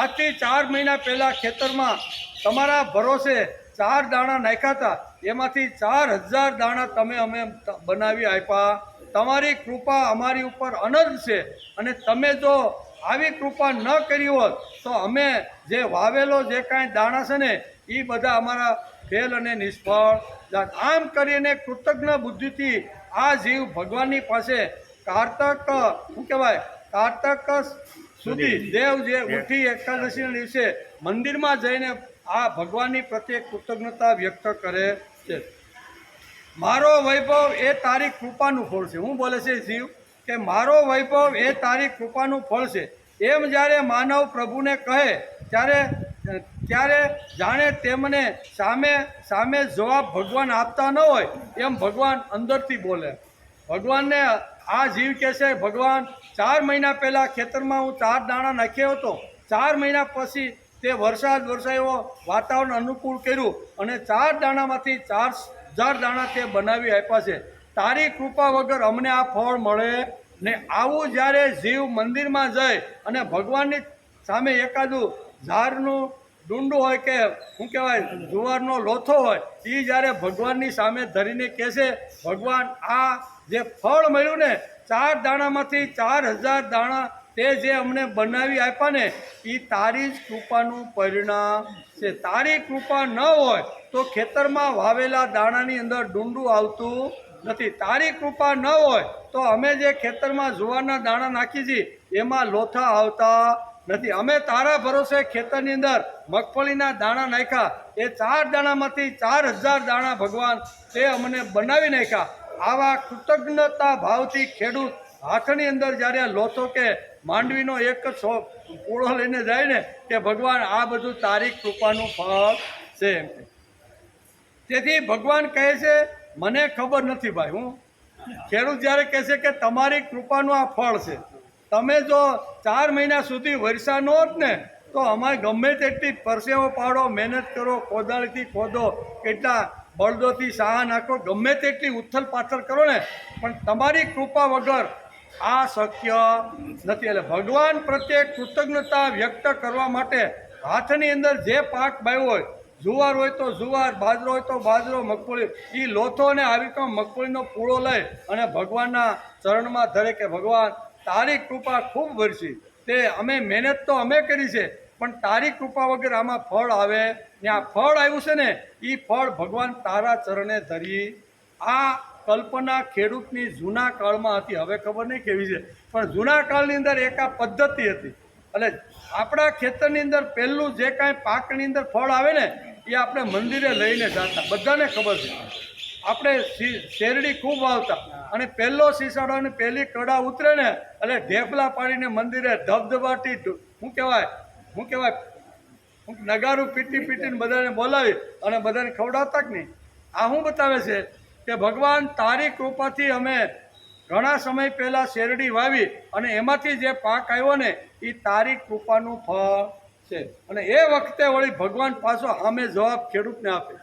આજથી 4 મહિના પહેલાં ખેતરમાં તમારા ભરોસે 4 દાણા નાખ્યા હતા, એમાંથી 4000 દાણા તમે અમે બનાવી આપ્યા. તમારી કૃપા અમારી ઉપર અનંત છે અને તમે જો આવી કૃપા ન કરી હોત તો અમે જે વાવેલો જે કાંઈ દાણા છે ને, એ બધા અમારા ફેલ અને નિષ્ફળ જાત. આમ કરીને કૃતજ્ઞ બુદ્ધિથી આ જીવ ભગવાનની પાસે કારતક સુધી દેવ જે ઉઠી એકાદશીના દિવસે મંદિરમાં જઈને આ ભગવાનની પ્રત્યે કૃતજ્ઞતા વ્યક્ત કરે છે. મારો વૈભવ એ તારી કૃપાનું ફળ છે. હું બોલે છે જીવ કે મારો વૈભવ એ તારી કૃપાનું ફળ છે. એમ જ્યારે માનવ પ્રભુને કહે ત્યારે જાણે તેમને સામે જવાબ ભગવાન આપતા ન હોય એમ ભગવાન અંદરથી બોલે. ભગવાનને આ જીવ કહે છે, ભગવાન 4 મહિના પહેલાં ખેતરમાં હું 4 દાણા નાખ્યો હતો. 4 મહિના પછી તે વરસાદ વરસાયો, વાતાવરણ અનુકૂળ કર્યું અને 4 દાણામાંથી 4000 દાણા તે બનાવી આપ્યા છે. તારી કૃપા વગર અમને આ ફળ મળે ને. આવું જ્યારે જીવ મંદિરમાં જાય અને ભગવાનની સામે એકાદું ઝાડનું ડુંડું હોય કે શું કહેવાય જુવારનો લોથો હોય, એ જ્યારે ભગવાનની સામે ધરીને કહેશે, ભગવાન આ જે ફળ મળ્યું ને 4 દાણામાંથી 4000 દાણા તે જે અમને બનાવી આપ્યા ને, એ તારી જ કૃપાનું પરિણામ છે. તારી કૃપા ન હોય તો ખેતરમાં વાવેલા દાણાની અંદર ડુંડું આવતું નથી. તારી કૃપા ન હોય તો અમે જે ખેતરમાં જુવારના દાણા નાખી છીએ એમાં લોથા આવતા નથી. અમે તારા ભરોસે ખેતરની અંદર મગફળીના દાણા નાખ્યા, એ 4 દાણામાંથી 4000 દાણા ભગવાન તે અમને બનાવી નાખ્યા. આવા કૃતજ્ઞતા ભાવથી ખેડૂત હાથની અંદર જ્યારે લોથો કે માંડવીનો એક પૂળો લઈને જાય ને કે ભગવાન આ બધું તારી કૃપાનું ફળ છે. તેથી ભગવાન કહે છે મને ખબર નથી ભાઈ. હું ખેડૂત જ્યારે કહે છે કે તમારી કૃપાનું આ ફળ છે, તમે જો 4 મહિના સુધી વરસા ન હોત ને તો અમારે ગમે તેટલી પરસેવો પાડો, મહેનત કરો, કોદાળીથી ખોદો, કેટલા બળદોથી સાહ નાખો, ગમે તેટલી ઉથલ પાથલ કરો ને, પણ તમારી કૃપા વગર આ શક્ય નથી. એટલે ભગવાન પ્રત્યે કૃતજ્ઞતા વ્યક્ત કરવા માટે હાથની અંદર જે પાક વાવ્યો હોય, જુવાર હોય તો જુવાર, બાજરો હોય તો બાજરો, મગફળી, એ લોથો અને આવી રીતે મગફળીનો પૂળો લઈ અને ભગવાનના ચરણમાં ધરે કે ભગવાન તારી કૃપા ખૂબ વરસી, તે અમે મહેનત તો અમે કરી છે પણ તારી કૃપા વગર આમાં ફળ આવે ને. આ ફળ આવ્યું છે ને એ ફળ ભગવાન તારા ચરણે ધરી. આ કલ્પના ખેડૂતની જૂના કાળમાં હતી, હવે ખબર નહીં કેવી છે, પણ જૂના કાળની અંદર એક આ પદ્ધતિ હતી. એટલે આપણા ખેતરની અંદર પહેલું જે કાંઈ પાકની અંદર ફળ આવે ને એ આપણે મંદિરે લઈને જતા, બધાને ખબર છે. આપણે શેરડી ખૂબ વાવતા અને પહેલો શીશાડો અને પહેલી કડા ઉતરે ને એટલે ઢેફલા પાડીને મંદિરે ધબધબાટી શું કહેવાય નગારું પીટી પીટીને બધાને બોલાવી અને બધાને ખવડાવતા કે નહીં. આ શું બતાવે છે કે ભગવાન તારી કૃપાથી અમે ઘણા સમય પહેલાં શેરડી વાવી અને એમાંથી જે પાક આવ્યો ને એ તારી કૃપાનું ફળ છે. અને એ વખતે વળી ભગવાન પાછો સામે જવાબ ખેડૂતને આપે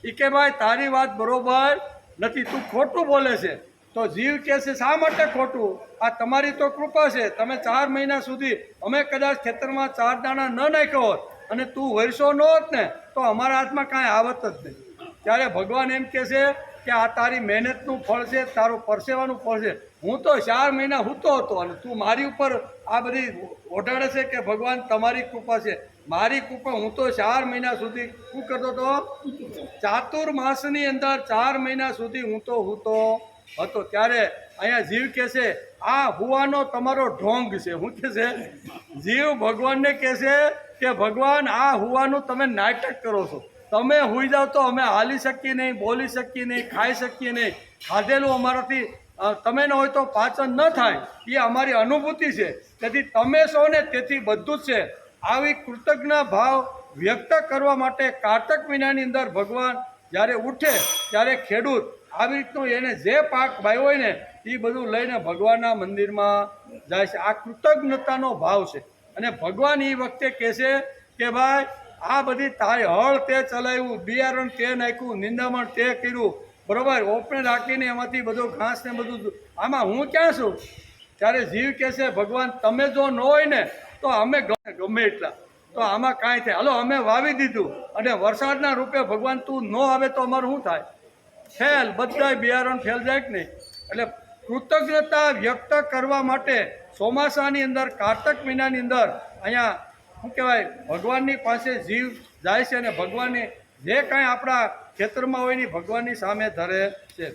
એ કે ભાઈ તારી વાત બરોબર નથી, તું ખોટું બોલે છે. તો જીવ કહે છે શા માટે ખોટું? આ તમારી તો કૃપા છે, તમે 4 મહિના સુધી અમે કદાચ ખેતરમાં 4 દાણા ન નાખ્યો હોત અને તું વરસો ન હોત ને તો અમારા હાથમાં કાંઈ આવત જ નહીં. ત્યારે ભગવાન એમ કહે છે કે આ તારી મહેનતનું ફળ છે, તારું પરસેવાનું ફળ છે. હું તો 4 મહિના સૂતો હતો અને તું મારી ઉપર આ બધી ઓઢાડે છે કે ભગવાન તમારી કૃપા છે. મારી કૃપા, હું તો 4 મહિના સુધી શું કરતો હતો? ચાતુર્માસની અંદર 4 મહિના સુધી હું તો સૂતો હતો. ત્યારે અહીંયા જીવ કહે છે આ હુવાનો તમારો ઢોંગ છે. શું કહે છે જીવ? ભગવાનને કહે છે કે ભગવાન આ હુવાનું તમે નાટક કરો છો. તમે હુઈ જાઓ તો અમે હાલી શકીએ નહીં, બોલી શકીએ નહીં, ખાઈ શકીએ નહીં. ખાધેલું અમારાથી તમે ન હોય તો પાચન ન થાય, એ અમારી અનુભૂતિ છે. તેથી તમે છો ને તેથી બધું જ છે. આવી કૃતજ્ઞ ભાવ વ્યક્ત કરવા માટે કારતક મહિનાની અંદર ભગવાન જ્યારે ઉઠે ત્યારે ખેડૂત આવી રીતનું એને જે પાક વાવ્યો હોય ને એ બધું લઈને ભગવાનના મંદિરમાં જાય છે. આ કૃતજ્ઞતાનો ભાવ છે. અને ભગવાન એ વખતે કહે છે કે ભાઈ આ બધી તારી હળ તે ચલાવ્યું, બિયારણ તે નાખ્યું, નિંદામણ તે કર્યું, બરાબર, ઓપને રાખીને એમાંથી બધું ઘાસ ને બધું, આમાં હું ક્યાં છું? ત્યારે જીવ કહે છે ભગવાન તમે જો ન હોય ને તો અમે ગમે એટલા, તો આમાં કાંઈ થાય. હલો અમે વાવી દીધું અને વરસાદના રૂપે ભગવાન તું ન આવે તો અમારું શું થાય? ફેલ, બધા બિયારણ ફેલ જાય કે નહીં. એટલે કૃતજ્ઞતા વ્યક્ત કરવા માટે ચોમાસાની અંદર કારતક મહિનાની અંદર અહીંયા શું કહેવાય ભગવાનની પાસે જીવ જાય છે અને ભગવાનની જે કાંઈ આપણા ખેતરમાં હોય ને ભગવાનની સામે ધરે છે.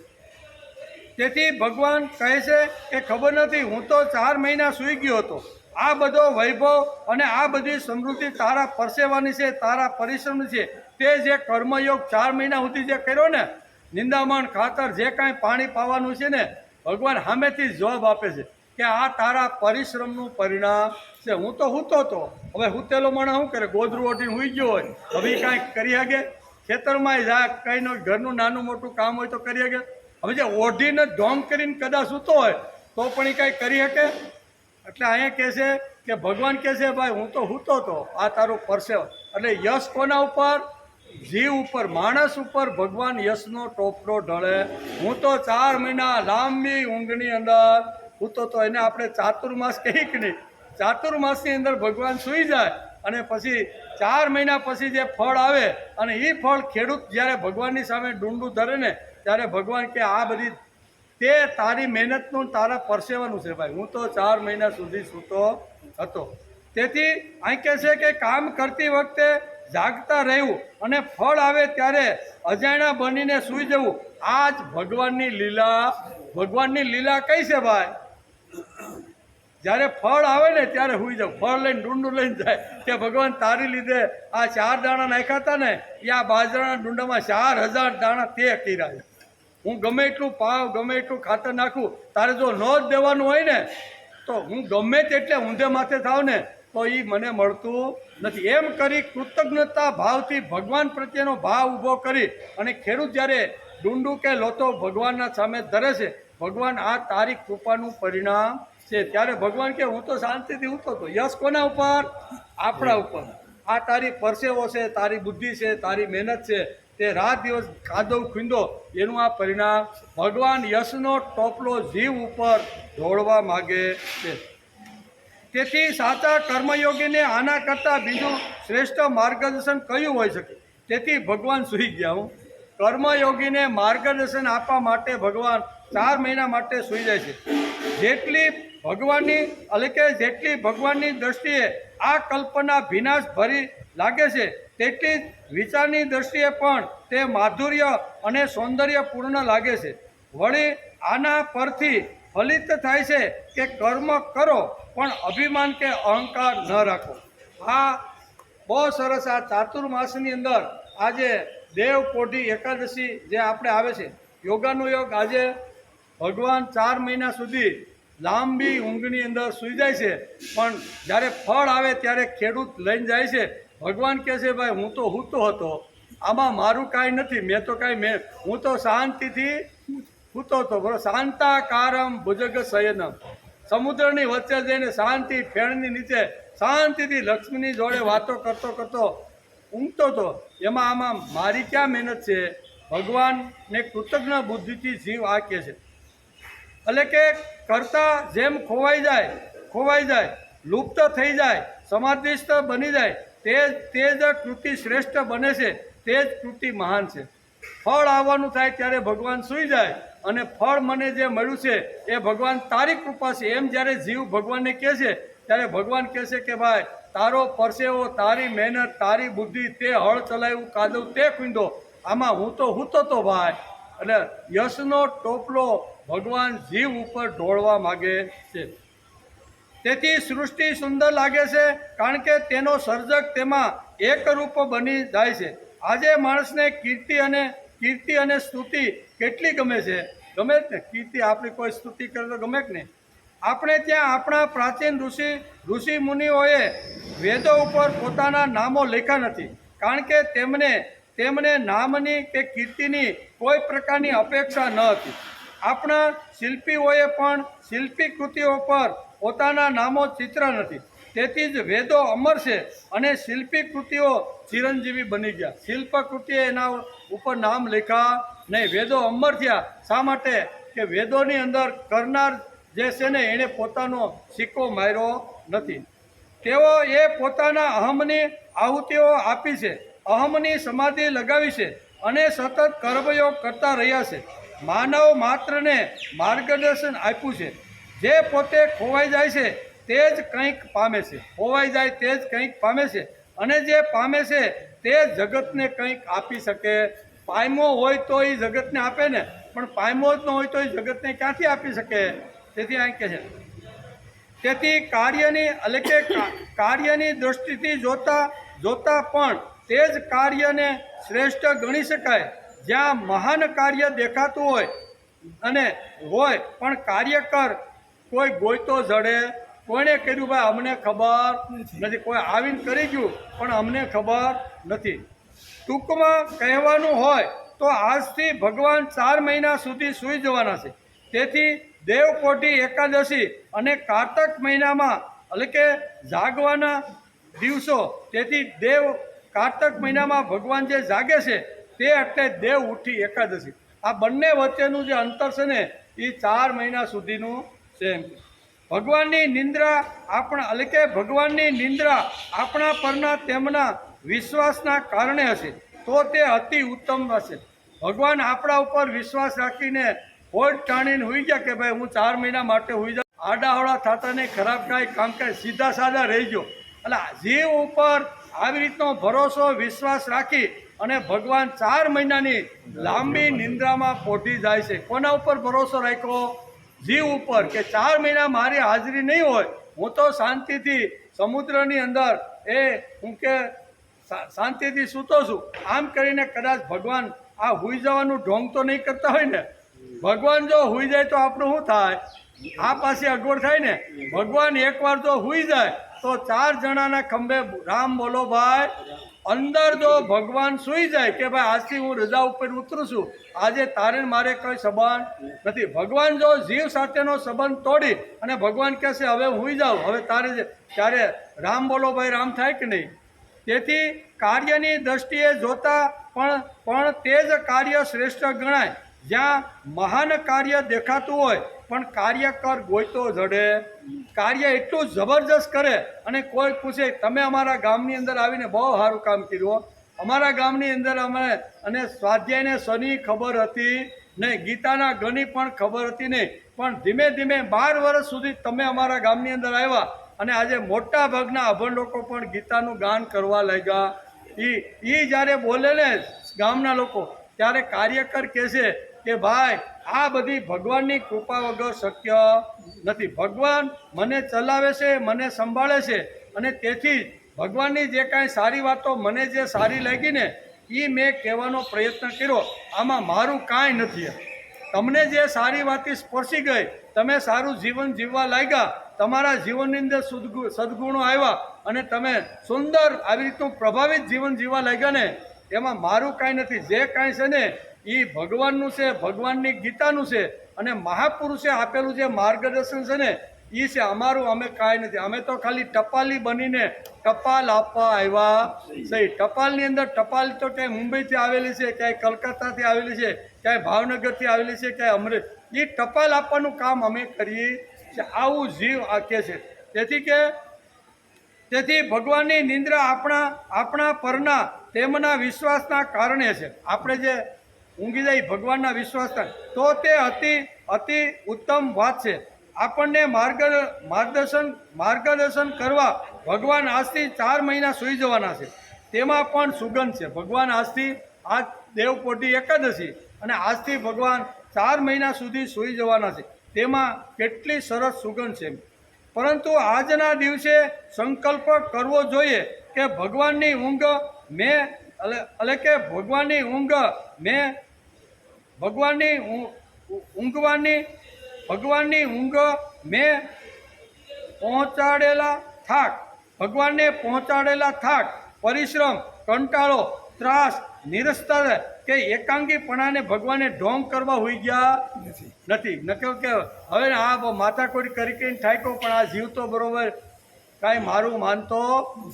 તેથી ભગવાન કહે છે કે ખબર નથી, હું તો 4 મહિના સૂઈ ગયો હતો. આ બધો વૈભવ અને આ બધી સમૃદ્ધિ તારા પરસેવાની છે, તારા પરિશ્રમની છે. તે જે કર્મયોગ 4 મહિના સુધી જે કર્યો ને, નિંદામણ ખાતર જે કાંઈ પાણી પાવાનું છે ને, ભગવાન સામેથી જવાબ આપે છે કે આ તારા પરિશ્રમનું પરિણામ છે. હું તો સૂતો હતો, હવે સૂતેલો માણસ શું કરે? ગોદરું ઓઢીને સૂઈ ગયો હોય, હવે કાંઈ કરી શકે? ખેતરમાં જા કંઈ ઘરનું નાનું મોટું કામ હોય તો કરી શકે? હવે જે ઓઢીને ઢોંગ કરીને કદાચ સૂતો હોય તો પણ એ કાંઈ કરી શકે? એટલે અહીંયા કહે છે કે ભગવાન કહે છે ભાઈ હું તો હૂતો હતો, આ તારું પરસેવો. એટલે યશ કોના ઉપર? જીવ ઉપર, માણસ ઉપર ભગવાન યશનો ટોપલો ઢળે. હું તો 4 મહિના લાંબી ઊંઘની અંદર હૂતો હતો. એને આપણે ચાતુર્માસ કહીએ કે નહીં? ચાતુર્માસની અંદર ભગવાન સૂઈ જાય અને પછી 4 મહિના પછી જે ફળ આવે અને એ ફળ ખેડૂત જ્યારે ભગવાનની સામે ડુંડું ધરે ને ત્યારે ભગવાન કે આ બધી તે તારી મહેનતનું તારા પરસેવાનું છે ભાઈ. હું તો 4 મહિના સુધી સૂતો હતો. તેથી અહીં કહે છે કે કામ કરતી વખતે જાગતા રહેવું અને ફળ આવે ત્યારે અજાણ્યા બનીને સૂઈ જવું. આ જ ભગવાનની લીલા. ભગવાનની લીલા કઈ છે ભાઈ? જ્યારે ફળ આવે ને ત્યારે સૂઈ જાવ. ફળ લઈને ડુંડું લઈને જાય કે ભગવાન તારી લીધે આ 4 દાણા નાખ્યા હતા ને એ આ બાજરાના ડુંડામાં 4000 દાણા તે કર્યા છે. હું ગમે એટલું પાવ ગમે એટલું ખાતર નાખું, તારે જો ન જ દેવાનું હોય ને તો હું ગમે તેટલે ઊંધે માથે થાવ ને તો એ મને મળતું નથી. એમ કરી કૃતજ્ઞતા ભાવથી ભગવાન પ્રત્યેનો ભાવ ઊભો કરી અને ખેડૂત જ્યારે ડુંડું કે લોતો ભગવાનના સામે ધરે છે, ભગવાન આ તારી કૃપાનું પરિણામ છે. ત્યારે ભગવાન કે હું તો શાંતિથી ઊતો હતો. યશ કોના ઉપર? આપણા ઉપર. આ તારી પરસેવો છે, તારી બુદ્ધિ છે, તારી મહેનત છે, તે રાત દિવસ ખાધો ખીંદો એનું આ પરિણામ. ભગવાન યશનો ટોપલો જીવ ઉપર ઢોળવા માગે છે. તેથી સાચા કર્મયોગીને આના કરતાં બીજું શ્રેષ્ઠ માર્ગદર્શન કયું હોઈ શકે? તેથી ભગવાન સૂઈ ગયા. હું કર્મયોગીને માર્ગદર્શન આપવા માટે ભગવાન 4 મહિના માટે સૂઈ જાય છે. જેટલી ભગવાનની દ્રષ્ટિએ આ કલ્પના વિનાશ ભરી લાગે છે તેટલી જ વિચારની દ્રષ્ટિએ પણ તે માધુર્ય અને સૌંદર્યપૂર્ણ લાગે છે. વળી આના પરથી ફલિત થાય છે કે કર્મ કરો પણ અભિમાન કે અહંકાર ન રાખો. આ બહુ સરસ. આ ચાતુર્માસની અંદર આજે દેવપોઢી એકાદશી જે આપણે આવે છે, યોગાનું યોગ. આજે ભગવાન 4 મહિના સુધી લાંબી ઊંઘની અંદર સૂઈ જાય છે, પણ જ્યારે ફળ આવે ત્યારે ખેડૂત લઈને જાય છે. ભગવાન કહે છે ભાઈ હું તો હૂતો હતો, આમાં મારું કાંઈ નથી, મેં તો કાંઈ હું તો શાંતિથી હૂતો હતો. બરાબર. શાંતાકારમ ભુજગ શયનમ. સમુદ્રની વચ્ચે જઈને શાંતિ ફેણની નીચે શાંતિથી લક્ષ્મીની જોડે વાતો કરતો કરતો ઊંઘતો હતો. એમાં આમાં મારી ક્યાં મહેનત છે? ભગવાનને કૃતજ્ઞ બુદ્ધિથી જીવ આ કહે છે. એટલે કે કરતા જેમ ખોવાઈ જાય, લુપ્ત થઈ જાય, સમાધિસ્થ બની જાય, તે જ કૃતિ શ્રેષ્ઠ બને છે, તે જ કૃતિ મહાન છે. ફળ આવવાનું થાય ત્યારે ભગવાન સૂઈ જાય અને ફળ મને જે મળ્યું છે એ ભગવાન તારી કૃપા છે એમ જ્યારે જીવ ભગવાનને કહે છે ત્યારે ભગવાન કહે છે કે ભાઈ તારો પરસેવો, તારી મહેનત, તારી બુદ્ધિ, તે હળ ચલાવ્યું, કાદવ તે ખુંદો, આમાં હું તો હૂતો તો ભાઈ. એટલે યશનો ટોપલો ભગવાન જીવ ઉપર ઢોળવા માગે છે. તેથી સૃષ્ટિ સુંદર લાગે છે કારણ કે તેનો સર્જક તેમાં એકરૂપ બની જાય છે. આજે માણસને કીર્તિ અને સ્તુતિ કેટલી ગમે છે? ગમે જ ને. કીર્તિ આપણી કોઈ સ્તુતિ કરે તો ગમે જ ને. આપણે ત્યાં આપણા પ્રાચીન ઋષિ મુનિઓએ વેદો ઉપર પોતાના નામો લખ્યા નથી, કારણ કે તેમને નામની કે કીર્તિની કોઈ પ્રકારની અપેક્ષા ન હતી. આપણા શિલ્પીઓએ પણ શિલ્પી કૃતિઓ પર પોતાના નામો ચિત્ર નથી. તેથી જ વેદો અમર છે અને શિલ્પી કૃતિઓ ચિરંજીવી બની ગયા. શિલ્પ કૃતિએ એના ઉપર નામ લખ્યા નહીં, વેદો અમર થયા. શા માટે? કે વેદોની અંદર કરનાર જે છે ને એણે પોતાનો સિક્કો માર્યો નથી. તેઓ પોતાના અહમની આહુતિઓ આપી છે, અહમની સમાધિ લગાવી છે અને સતત કર્મયોગ કરતા રહ્યા છે. માનવ માત્રને માર્ગદર્શન આપ્યું છે. જે પોતે ખોવાઈ જાય છે તે જ કંઈક પામે છે. ખોવાઈ જાય તે જ કંઈક પામે છે અને જે પામે છે તે જગતને કંઈક આપી શકે. પામ્યો હોય તો એ જગતને આપે ને, પણ પામ્યો જ ન હોય તો એ જગતને ક્યાંથી આપી શકે? તેથી અહીં કહે છે તેથી કાર્યની દૃષ્ટિથી જોતા પણ તે જ કાર્યને શ્રેષ્ઠ ગણી શકાય. જ્યાં મહાન કાર્ય દેખાતું હોય પણ કાર્યકર કોઈ ગોઈતો જડે. કોણે કર્યું ભાઈ અમને ખબર નથી, કોઈ આવીને કરી ગયું પણ અમને ખબર નથી. ટૂંકમાં કહેવાનું હોય તો આજથી ભગવાન 4 મહિના સુધી સૂઈ જવાના છે. તેથી દેવકોટી એકાદશી અને કારતક મહિનામાં એટલે કે જાગવાના દિવસો, તેથી દેવ કારતક મહિનામાં ભગવાન જે જાગે છે તે એટલે દેવ ઉઠી એકાદશી. આ બંને વચ્ચેનું જે અંતર છે ને એ 4 મહિના સુધીનું છે. ભગવાનની નિંદ્રા એટલે કે ભગવાનની નિંદ્રા આપણા પરના તેમના વિશ્વાસના કારણે હશે તો તે અતિ ઉત્તમ હશે. ભગવાન આપણા ઉપર વિશ્વાસ રાખીને હોડ ટાણીને હોઈ ગયા કે ભાઈ હું 4 મહિના માટે હોઈ જાઉં, આડાહવડા થતા નહીં, ખરાબ કાંઈ કામ કાંઈ, સીધા સાદા રહી ગયો. એટલે જીવ ઉપર આવી રીતનો ભરોસો વિશ્વાસ રાખી અને ભગવાન 4 મહિનાની લાંબી નિંદ્રામાં પોઢી જાય છે. કોના ઉપર ભરોસો રાખ્યો? જીવ ઉપર, કે 4 મહિના મારી હાજરી નહીં હોય, હું તો શાંતિથી સમુદ્રની અંદર હું કે શાંતિથી સૂતો છું. આમ કરીને કદાચ ભગવાન આ હુઈ જવાનું ઢોંગ તો નહીં કરતા હોય ને. ભગવાન જો હુઈ જાય તો આપણું શું થાય? આ પાસે અગવડ થાય ને. ભગવાન એકવાર જો હુઈ જાય તો 4 જણાના ખંભે રામ બોલો ભાઈ. અંદર જો ભગવાન સૂઈ જાય કે ભાઈ આજથી હું રજા ઉપર ઉતરું છું, આજે તારે મારે કંઈ સંબંધ નથી. ભગવાન જો જીવ સાથેનો સંબંધ તોડી અને ભગવાન કહેશે હવે હુઈ જાઉં, હવે તારે ત્યારે રામ બોલો ભાઈ રામ થાય કે નહીં? તેથી કાર્યની દ્રષ્ટિએ જોતા પણ તે જ કાર્ય શ્રેષ્ઠ ગણાય. જ્યાં મહાન કાર્ય દેખાતું હોય પણ કાર્યકર ગોઈતો જડે. કાર્ય એટલું જબરજસ્ત કરે અને કોઈ પૂછે તમે અમારા ગામની અંદર આવીને બહુ સારું કામ કર્યું, અમારા ગામની અંદર અમે અને સ્વાધ્યાયને શની ખબર હતી નહીં, ગીતાના ગની પણ ખબર હતી નહીં, પણ ધીમે ધીમે 12 વર્ષ સુધી તમે અમારા ગામની અંદર આવ્યા અને આજે મોટા ભાગના અભણ લોકો પણ ગીતાનું ગાન કરવા લાગ્યા. એ જ્યારે બોલે ને ગામના લોકો ત્યારે કાર્યકર કહે છે કે ભાઈ આ બધી ભગવાનની કૃપા વગર શક્ય નથી. ભગવાન મને ચલાવે છે, મને સંભાળે છે અને તેથી જ ભગવાનની જે કાંઈ સારી વાતો મને જે સારી લાગી ને એ મેં કહેવાનો પ્રયત્ન કર્યો. આમાં મારું કાંઈ નથી. તમને જે સારી વાતી સ્પર્શી ગઈ, તમે સારું જીવન જીવવા લાગ્યા, તમારા જીવનની અંદર સદગુણો આવ્યા અને તમે સુંદર આવી રીતનું પ્રભાવિત જીવન જીવવા લાગ્યા ને, એમાં મારું કાંઈ નથી. જે કાંઈ છે ને એ ભગવાનનું છે, ભગવાનની ગીતાનું છે અને મહાપુરુષે આપેલું જે માર્ગદર્શન છે ને એ છે. અમારું અમે કાંઈ નથી. અમે તો ખાલી ટપાલી બનીને ટપાલ આપવા આવ્યા સહી. ટપાલની અંદર ટપાલ તો ક્યાંય મુંબઈથી આવેલી છે, ક્યાંય કલકત્તાથી આવેલી છે, ક્યાંય ભાવનગરથી આવેલી છે, ક્યાંય અમરેલી. એ ટપાલ આપવાનું કામ અમે કરીએ છીએ. આવું જીવ આખે છે. તેથી ભગવાનની નિંદ્રા આપણા પરના તેમના વિશ્વાસના કારણે છે. આપણે જે ઊંઘી જાય ભગવાનના વિશ્વાસના, તો તે અતિ ઉત્તમ વાત છે. આપણને માર્ગદર્શન કરવા ભગવાન આજથી 4 મહિના સૂઈ જવાના છે. તેમાં પણ સુગંધ છે. ભગવાન આજથી આજ દેવકોટી એકાદશી અને આજથી ભગવાન 4 મહિના સુધી સૂઈ જવાના છે. તેમાં કેટલી સરસ સુગંધ છે. પરંતુ આજના દિવસે સંકલ્પ કરવો જોઈએ કે ભગવાનની ઊંઘ મેં ભગવાનને પહોંચાડેલા થાક, પરિશ્રમ, કંટાળો, ત્રાસ, નિરસ્તા કે એકાંગીપણાને ભગવાને ઢોંગ કરવા હોઈ ગયા નથી. નકર કે હવે આ માથાકોડી કરીને થાક્યો પણ આ જીવ તો બરોબર કાંઈ મારું માનતો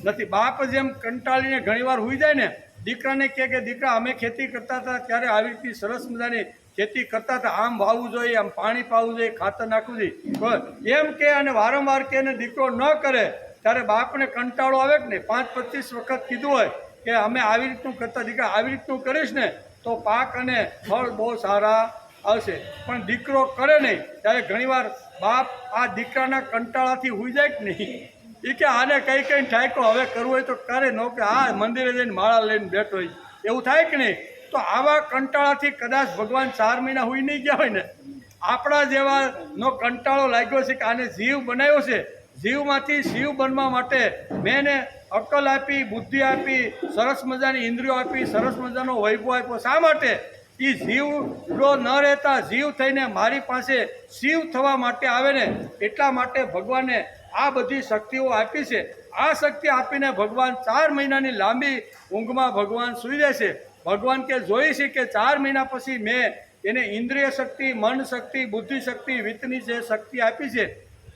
નથી. બાપ જેમ કંટાળીને ઘણીવાર હોઈ જાય ને, દીકરાને કહે કે દીકરા અમે ખેતી કરતા હતા ત્યારે આવી રીતે સરસ મજાની ખેતી કરતા હતા, આમ વાવવું જોઈએ, આમ પાણી પાવું જોઈએ, ખાતર નાખવું જોઈએ એમ કે અને વારંવાર કે દીકરો ન કરે ત્યારે બાપને કંટાળો આવે કે નહીં. 25 વખત કીધું હોય કે અમે આવી રીતનું કરતા, દીકરા આવી રીતનું કરીશ ને તો પાક અને ફળ બહુ સારા આવશે. પણ દીકરો કરે નહીં ત્યારે ઘણીવાર બાપ આ દીકરાના કંટાળાથી હોઈ જાય કે નહીં. એ કે આને કઈ ઠાયકો હવે કરવું હોય તો કરે, ન કે આ મંદિરે જઈને માળા લઈને બેઠો હોય એવું થાય કે નહીં. તો આવા કંટાળાથી કદાચ ભગવાન 4 મહિના હોઈ નહીં ગયા હોય ને, આપણા જેવાનો કંટાળો લાગ્યો છે કે આને જીવ બનાવ્યો છે, જીવમાંથી શિવ બનવા માટે મેં એને અક્કલ આપી, બુદ્ધિ આપી, સરસ મજાની ઇન્દ્રિયો આપી, સરસ મજાનો વૈભવ આપ્યો. શા માટે? એ જીવ ન રહેતા જીવ થઈને મારી પાસે શિવ થવા માટે આવે ને, એટલા માટે ભગવાને આ બધી શક્તિઓ આપી છે. આ શક્તિ આપીને ભગવાન 4 મહિનાની લાંબી ઊંઘમાં ભગવાન સૂઈ જાય છે. ભગવાન કે જોઈ છે કે 4 મહિના પછી મેં એને ઇન્દ્રિય શક્તિ, મન શક્તિ, બુદ્ધિ શક્તિ, વિત્તની જે શક્તિ આપી છે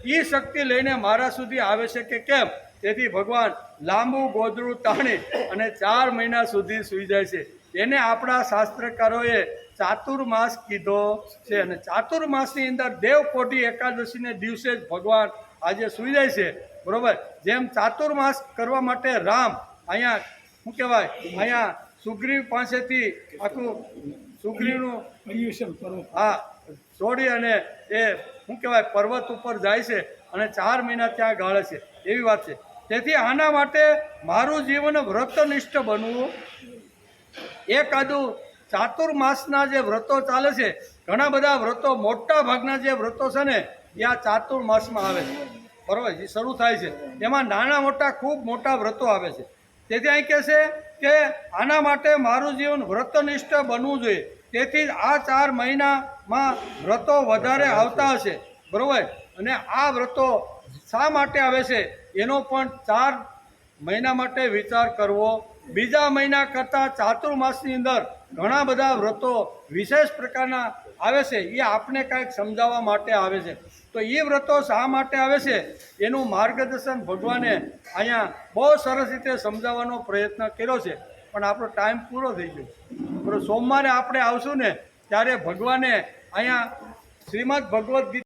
એ શક્તિ લઈને મારા સુધી આવે છે કે કેમ? તેથી ભગવાન લાંબુ ગોદડું તાણી અને 4 મહિના સુધી સૂઈ જાય છે. એને આપણા શાસ્ત્રકારોએ ચાતુર્માસ કીધો છે. અને ચાતુર્માસની અંદર દેવકોટી એકાદશીને દિવસે જ ભગવાન આજે સૂઈ જાય છે. બરોબર? જેમ ચાતુર્માસ કરવા માટે રામ અહીંયા શું કહેવાય, અહીંયા સુગ્રીવ પાસેથી આખું સુગ્રીવનું હા છોડી અને એ શું કહેવાય પર્વત ઉપર જાય છે અને 4 મહિના ત્યાં ગાળે છે, એવી વાત છે. તેથી આના માટે મારું જીવન વ્રતનિષ્ઠ બનવું. એકાદું ચાતુર્માસના જે વ્રતો ચાલે છે, ઘણા બધા વ્રતો, મોટા ભાગના જે વ્રતો છે ને એ આ ચાતુર્માસમાં આવે છે. બરાબર? જે શરૂ થાય છે એમાં નાના મોટા ખૂબ મોટા વ્રતો આવે છે. તેથી અહીં કહે છે કે આના માટે મારું જીવન વ્રતનિષ્ઠ બનવું જોઈએ. તેથી જ આ 4 મહિનામાં વ્રતો વધારે આવતા હશે. બરાબર? અને આ વ્રતો શા માટે આવે છે એનો પણ 4 મહિના માટે વિચાર કરવો. બીજા મહિના કરતાં ચાતુર્માસની અંદર ઘણા બધા વ્રતો વિશેષ પ્રકારના આવે છે. એ આપને કાંઈક સમજાવવા માટે આવે છે. તો એ વ્રતો શા માટે આવે છે એનું માર્ગદર્શન ભગવાને અહીંયા બહુ સરસ રીતે સમજાવવાનો પ્રયત્ન કર્યો છે. પણ આપણો ટાઈમ પૂરો થઈ ગયો. બરાબર? સોમવારે આપણે આવશું ને ત્યારે ભગવાને અહીંયા શ્રીમદ ભગવદ્ ગીતા